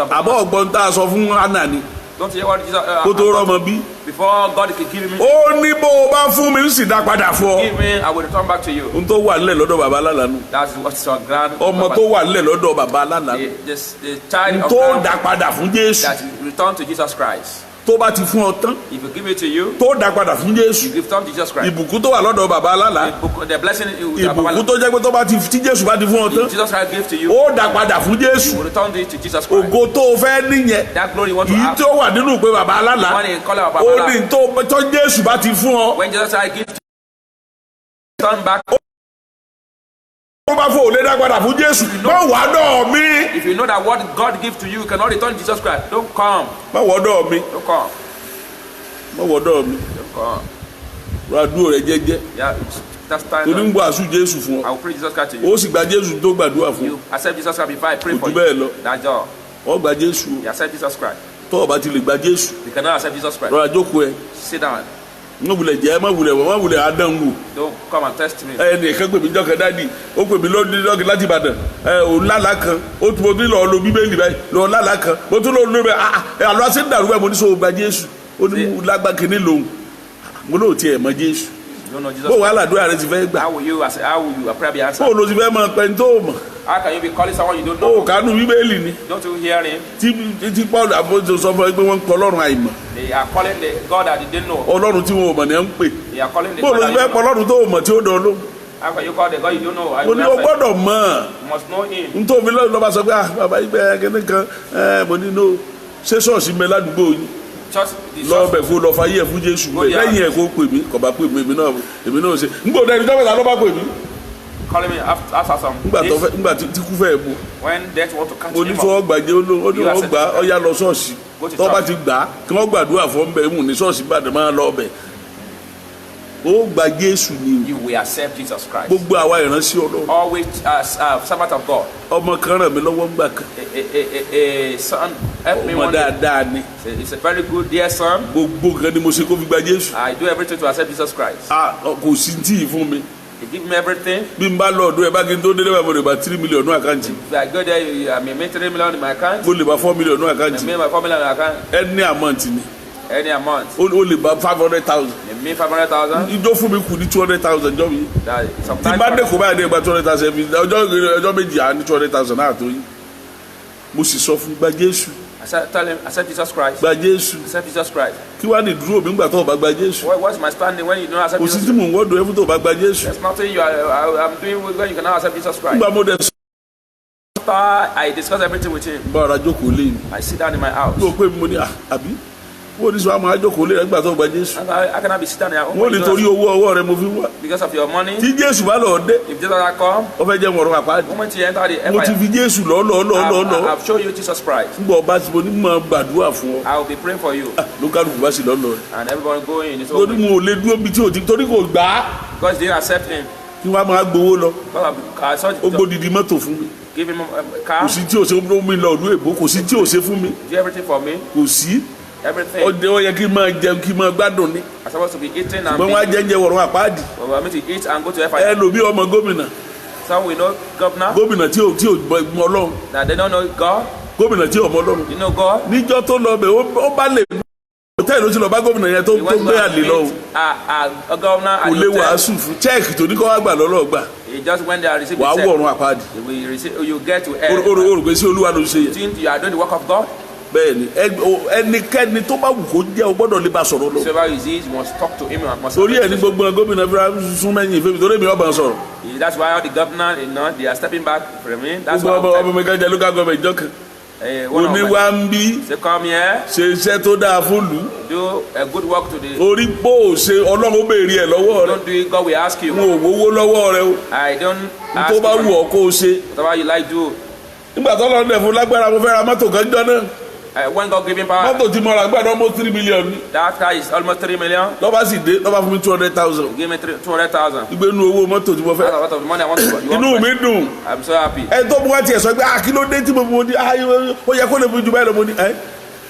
àbọ̀ ọgbọ́n tá a sọ fún Hánà ni Don't you hear what Jesus kó tó rọmọ bí. before God can give me. ó ní bó o bá fún mi ń sì dá padà fún ọ. Give me, I will return back to you. n tó wà nílẹ̀ lọ́dọ̀ bàbá alálàánú. That's what's your grand. ọmọ tó wà nílẹ̀ lọ́dọ̀ bàbá alálàánú. The child n of tó God dá padà fún Jésù. that return to Jesus Christ. tó bá ti fún ọ tán. If you give it to you, tó dá padà fún Jésù. you return to Jesus Christ. ìbùkún tó wà lọ́dọ̀ bàbá alálà. The blessing you ìbùkún tó jẹ́ pé tó bá ti tí Jésù bá ti fún ọ tán. Jesus Christ gave to you, ó dá padà fún Jésù. you return it to Jesus Christ. ògo tó o fẹ́ níyẹn. That glory you want to yìí have. tó wà nínú pé bàbá alálà. One in color of ó Babala. ní tó Jésù bá ti fún ọ. When Jesus Christ gives to you, return back. tó bá fún òlé dá padà fún Jésù. má wàá dọ̀ mí. If you know that what God gives to you, you cannot return to Jesus Christ. Don't come. má wàá dọ̀ mí. Don't come. má wàá dọ̀ mí. Don't come. rà dúró rẹ jẹ́jẹ́. Yeah, that's time. torí ń gbọ́ àṣù Jésù fún I ọ. will pray Jesus Christ to you. ó sì gba Jésù tó gbàdúrà fún ọ. You accept Jesus Christ before I pray Kò for jù bẹ́ẹ̀ lọ. you. That's all. ọ gba Jésù. You accept Jesus Christ. tó o bá ti lè gba Jésù. You cannot accept Jesus Christ. rọra jókòó ẹ. Sit down. mo wulẹ̀ jẹ́ mo wulẹ̀ adánwò. Don't come and test me. Ẹnìkan pè mí jọ́kẹ́ dádì ó pè mí lọ́dún láti Ìbàdàn òun lálàá kan ó tún mo ní lọ́ọ́ lo bíbélì báyìí lọ́ọ́ lálàá kan mo tún lọ́ọ́ lo bẹ́ẹ̀ àlọ́ àti ìdàrú bẹ́ẹ̀ mo ní sọ gba Jésù ó ní lágbá kínní lòun mo lóò tiẹ̀ mọ Jésù bó wàhálà àdúrà rẹ ti fẹ́ gbà. How will you pray be answered? bó ló ti fẹ́ mọ pẹ́ni tó mọ̀. How can you be calling someone you don't know? ó kánú bíbélì ni. Don't you hear him? tí Paul àbójú sọ fún ẹ pé wọ́n ń pọ Ọlọ́run àìmọ̀. They are calling the God that they didn't know. Ọlọ́run tí wọn ò mọ̀ ní ẹ ń pè. They are calling the bó God ló that ti fẹ́ pọ Ọlọ́run tó mọ̀ tí ó dán lóhùn. How can you call the God you don't know? mo ní o gbọ́dọ̀ mọ̀. You must know him. n tó mi lọ́ba sọ pé bàbá ìgbẹ́ kẹ́ni kan mo ní no ṣé ṣọ́ọ̀ṣì mi ládùúgbò yín lọ́ọ̀bẹ̀ kó lọ́ọ́ fayé ẹ̀ fún Jésù lẹ́yìn ẹ̀ kó pè mí kò bá pè mí èmi náà ṣe nígbà òde ìjọba ìta ló bá pè mí. Calling me after some days. nígbà tí kú fẹ́ bu. When death want to come to mo ní fọwọ́ gbàjẹ́ ó ní wọ́n gbà ọ́ yá lọ ṣọ́ọ̀ṣì tó bá ti gbà á kí wọ́n gbàdúrà fún bẹ́ẹ̀ mú ní ṣọ́ọ̀ṣì Ìbàdàn máa lọ ọbẹ̀. ó gba Jésù ni. You will accept Jesus Christ. gbogbo àwa ìránṣẹ́ Ọlọ́run. Always as a servant of God. ọmọ kan ràn mí lọ́wọ́ ńgbà kan. A son help me one day. ọmọ dáadáa ni. It's a very good dear son. gbogbo nǹkan ni mo ṣe kó fi gba Jésù. I do everything to accept Jesus Christ. kò sí tí ì fún mi. He give me everything. bí n bá lọ ọdún ẹ bá kí n tó délé bá mo lè bá 3 million ní àkáǹtì. If I go there, I may make 3 million in my account. mo lè bá 4 million ní I àkáǹtì. may make 4 million in my account. any amount ni. Any amount. o lè bá 500,000. You mean 500,000? ijó fún mi kù ní 200,000 jọ mi. That tí sometimes. bá dé kó báyìí dé gba 200,000 mi ọjọ́ méjì á ní 200,000 náà tó yín. mo sì sọ fún gba Jésù. Tell him, accept Jesus Christ. gba Jésù. Accept Jesus Christ. kí wàá ní dúró mi ńgbà tó o bá gba Jésù. What's my standing when you don't accept kò sí Jesus tí Christ? mò ń wọ́dọ̀ ẹ fún tó o bá gba Jésù. There's nothing I'm doing when you cannot accept Jesus Christ. nígbà mo dẹ̀ sọ. After I discuss everything with him, bá ọ̀rọ̀ àjọkò lé mi. I sit down in my house. yóò pé mo ní àbí wọ́n ní sọ àmọ́ àjọkò lé rẹ̀ nígbà tó o gba Jésù. I cannot be sitting there. wọ́n ní torí owó ọwọ́ rẹ mo fi wá. Because of your money. tí Jésù bá lọ dé If Jesus had come, ó fẹ́ jẹ́ mọ̀rọ̀ àpáàdé. the moment you enter the mo ti empire, fi Jésù lọ́ọ́. I've shown you Jesus Christ. nígbà ọba tí mo ní mọ gbàdúrà fún ọ. I will be praying for you. ló kálukú bá sì lọ́ọ́ rẹ̀. And everyone going in his own torí way. mo ò lè dúró bí tí o ti torí kò gbà á. Because they didn't accept him. kí wọ́n á máa gbowó lọ. Because I saw ó gbódìdí mọ́tò fún mi. give him a kò car, sí tí o ṣe fún mi lọ ìlú èbó kò sí tí o ṣe fún mi. do everything for me, kò sí. everything. ó yẹ kí n máa jẹun kí n máa gbádùn ni. I'm supposed to be eating and ṣùgbọ́n wọ́n á being, jẹ́ wọ̀rọ̀ àpáàdì. well, I'm going to eat and go to empire. ẹlòmí ọmọ gómìnà Some we know governor, gómìnà tí ò mọ Ọlọ́run that they don't know God. gómìnà tí ò mọ Ọlọ́run. You know God. níjọ́ tó lọ bẹ̀ ó bá lè hòtẹ́ẹ̀lì ló ti lọ bá gómìnà yẹn tó He went gbé àlè lọ o. a governor kò and lè you tell, wàásù fún chẹ́ẹ̀kì tó ní kọ́ wá gbà lọ́lọ́ gbà he just went there and received wàá the check. wọ̀run àpáàdì. You will receive, you get to o hell. rò pé sí Olúwa ló ń ṣe You yẹn. think you are doing the work of God? bẹ́ẹ̀ ni ẹnikẹ́ni tó bá wù kó jẹ́ o gbọ́dọ̀ lè bá sọ̀rọ̀ lọ. Whoever is he, you must talk to him. You must torí ẹ̀ ní gbogbo gómìnà fúnra sún mẹ́yìn ìfẹ́ mi torí mi ọba sọ̀rọ̀. That's why all the governor, they are stepping back from him. That's why gbogbo ọmọ mi kan jẹ́ local government ìjọ kan. one of oní my- wa ń bí say come here, ṣe iṣẹ́ tó dáa fún lù. do a good work to the. orí bó o ṣe Ọlọ́run ó béèrè ẹ̀ lọ́wọ́ rẹ̀. Don't do it, God will ask you. n ò wówó lọ́wọ́ rẹ o. I don't n ask tó bá you wù ọ́ kó o ṣe. whatever you like do. nígbà tó lọ́ọ́ dẹ̀ fún lágbára mo fẹ́ ra mọ́tò kan jọ náà. When God gave him power, mọ́tò tí mo ra gbàdọ̀ almost 3 million ni. that car is almost 3 million. lọ́ba sì dé lọ́ba fún mi 200,000. Give me 200,000. ìgbénu owó mọ́tò tí mo That's a fẹ́. lot of money I want to. You inú want mi dùn. I'm so happy. ẹ tó mú wá tiẹ̀ sọ pé kí ló dé tí mo ní ó yẹ kó lè fi jù báyìí lọ mo ní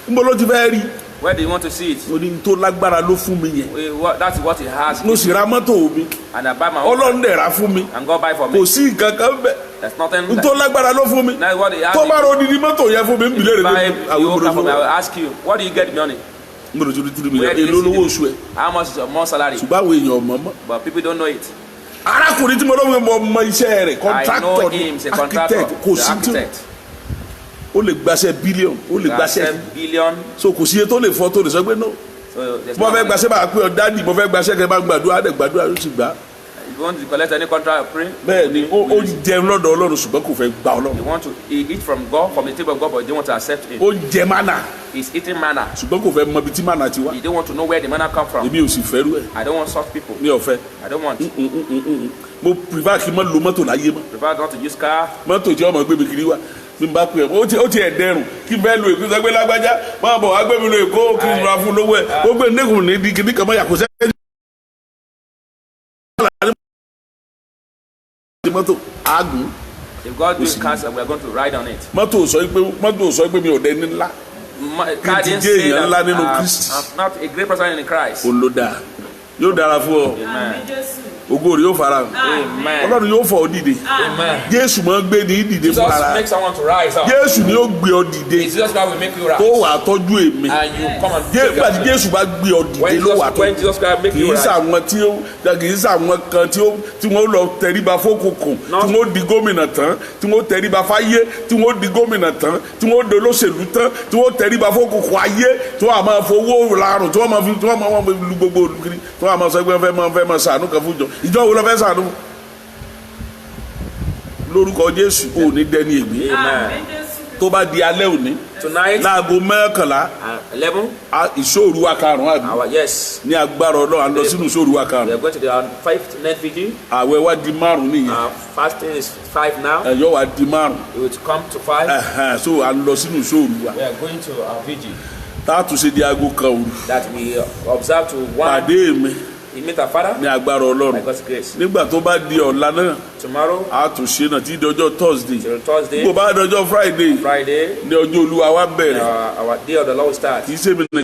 n bọ́ ló ti fẹ́ rí. Where do you want to see it? mo ní tó lágbára ló fún mi yẹn. That's what he has. mo sì ra mọ́tò mi. And I buy my own. Ọlọ́run dẹ̀ ra fún mi. And God buy for kò me. sí nǹkan kan bẹ́ẹ̀. There's nothing. n tó lágbára ló fún mi. That's what he has. tó bá ro odidi mọ́tò yẹn fún mi n bìlẹ̀ Buy rẹ̀ you àwọn come from me, I will ọmọdé ask you, what do you get money? mo lè torí 3 Where million do you èlò see lówó the- oṣù ẹ̀. How much is your month salary? ṣùgbọ́n àwọn èèyàn ọmọ mọ́. But people don't know it. arákùnrin tí mo lọ́wọ́ mo mọ iṣẹ́ rẹ̀ I know contractor him, he's a ni contractor, architect kò the sí tí architect. ó lè gbaṣẹ́ bílíọ̀nù ó lè gbaṣẹ́ 7 billion. so kò sí iye tó lè fọ́ tó lè sọ pé no So there's mo no fẹ́ money. gbaṣẹ́ bá a pé ọ dádì mo fẹ́ gbaṣẹ́ kẹ́ bá gbàdúrà dẹ̀ gbàdúrà ló sì gbà. If you want to collect any contract, pray. bẹ́ẹ̀ ni ó jẹun lọ́dọ̀ Ọlọ́run ṣùgbọ́n kò fẹ́ gba You Ọlọ́run want to eat from God, from the table of God, but you don't want to accept it. ó jẹ mánà He's eating manna. ṣùgbọ́n kò fẹ́ mọ ibi tí mánà ti wá You don't want to know where the manna come from. èmi ò sì fẹ́ rú ẹ̀ I don't want such people. ní ọ̀fẹ́ I don't want. mo prefer kí n má lo mọ́tò láyé mọ́ Prefer not to use car. mọ́tò tí ọmọ gbé mi kiri wá bí n bá pè é ó ti ẹ̀ dẹrùn kí n fẹ́ lo èkó sọ pé lágbájá máa bọ̀ wá gbé mi lo èkó kí n ra fún lówó ẹ̀ ó gbé nẹ́kùn ní di kìnnìkan mọ́ yàkó sẹ́yìn. mọ́tò àgùn If God gives cancer, we are going to ride on it. mọ́tò sọ pé mi ò dẹni ńlá Car ti didn't jẹ́ say èèyàn ńlá nínú that Kristi. I'm not a great person in Christ. ó ló dáa yóò dára fún ọ. Àmín Jésù. Ògo rẹ̀ yóò fara hàn. Amen. Ọlọ́run yóò fọ̀ ọ́ dìde. Amen. Jésù máa ń gbé ní dìde Jesus fún ara. makes someone to rise up. Jésù ni ó gbé ọ dìde It's Jesus Christ will make you tó rise. wà á tọ́jú èmi. And you come and take Nígbà tí your Jésù bá gbé ọ dìde ló wà á when tọ́jú. Jesus Christ make Kì you í rise. sàwọn kì í sàwọn kan tí wọ́n lọ tẹríba fókùnkùn tí wọ́n di gómìnà tán tí wọ́n tẹríba fáyé tí wọ́n di gómìnà tán tí wọ́n di olóṣèlú tán tí wọ́n tẹríba fókùnkùn ayé tí wọ́n máa fowó larùn tí wọ́n máa fi lu gbogbo olùkiri tí wọ́n máa sọ pé wọ́n fẹ́ máa ṣàánú kan fún ìjọ wo ló fẹ́ ṣàánú lórúkọ Jésù ò ní dẹni ègbé Àmín Jésù. tó bá di alẹ́ òní Tonight, láago mẹ́kànlá 11, ìṣòru wa karùn-ún àbí yes, ní agbára Ọlọ́run à ń lọ sínú ìṣòru wa we karùn-ún are going to the 5th night vigil. àwẹ̀ wa di márùn-ún nìyẹn Fasting is 5 now. ẹ̀yọ́ wa di márùn-ún It will come to 5. so à ń lọ sínú ìṣòru wa We are going to our vigil tá a tún ṣe di aago kan òru that we observe to 1. pàdé mi We meet our Father ní agbára by Ọlọ́run God's grace. nígbà tó bá di ọ̀la náà Tomorrow a tún ṣe náà tí di ọjọ́ Thursday till Thursday, gbogbo bá dọjọ́ Friday Friday, ní ọjọ́ Olúwa wa bẹ̀rẹ̀ our day of the Lord will start. kì í ṣe mi nìkan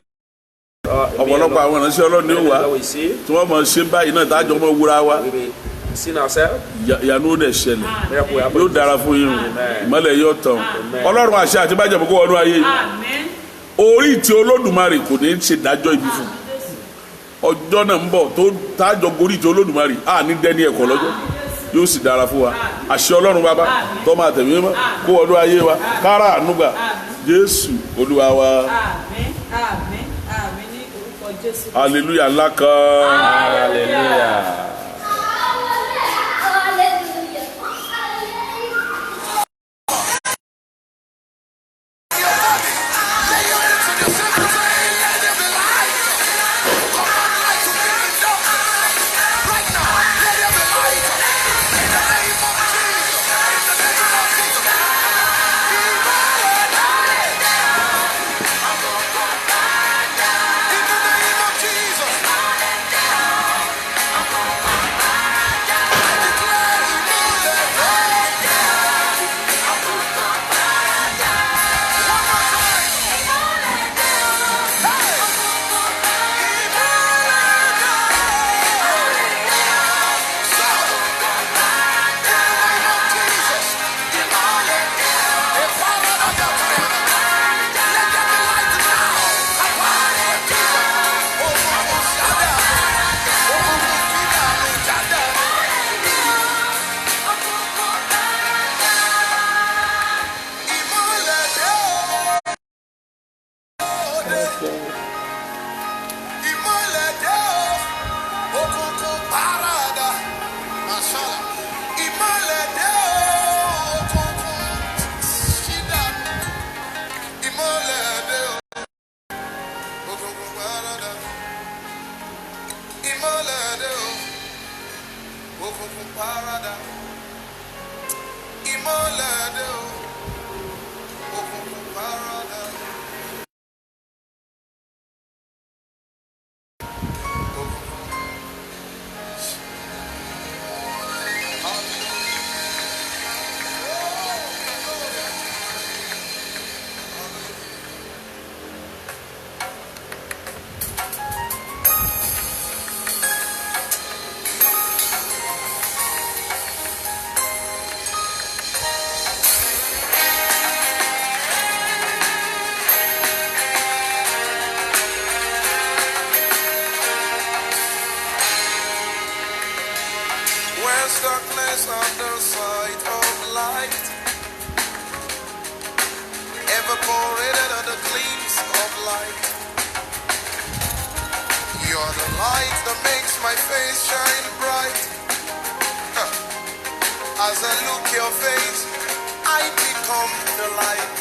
Me ọ̀pọ̀lọpọ̀ and àwọn ìránṣẹ́ Ọlọ́run ni ó wà the Lord will see. tí wọ́n mọ̀ ṣe báyìí náà tá a jọ mọ̀ wúra wa We will see ourselves. ìyanu ó dẹ̀ ṣẹlẹ̀ Miracle will happen. yóò dára fún yín o ìmọ́lẹ̀ yóò tàn Ọlọ́run àṣẹ àti májẹ̀mú kó wọnú ayé yìí Àmín. orí ìtì Olódùmarè kò ní í ṣe dájọ́ ibi fún ọjọ́ náà ń bọ̀ tó tájọ gorí ìtì Olódùmarè á ní dẹ́ni ẹ̀kọ́ lọ́jọ́ yóò sì dára fún wa àṣẹ Ọlọ́run bàbá tọ́mọ àtẹ̀mí mọ́ kó wọnú ayé wa kára ànúgbà Jésù Olúwa wa Àmín. Àmín. Àmín ní orúkọ Jésù. hallelujah ńlá kan. Hallelujah. Darkness on the sight of light, evaporated on the gleams of light. You're the light that makes my face shine.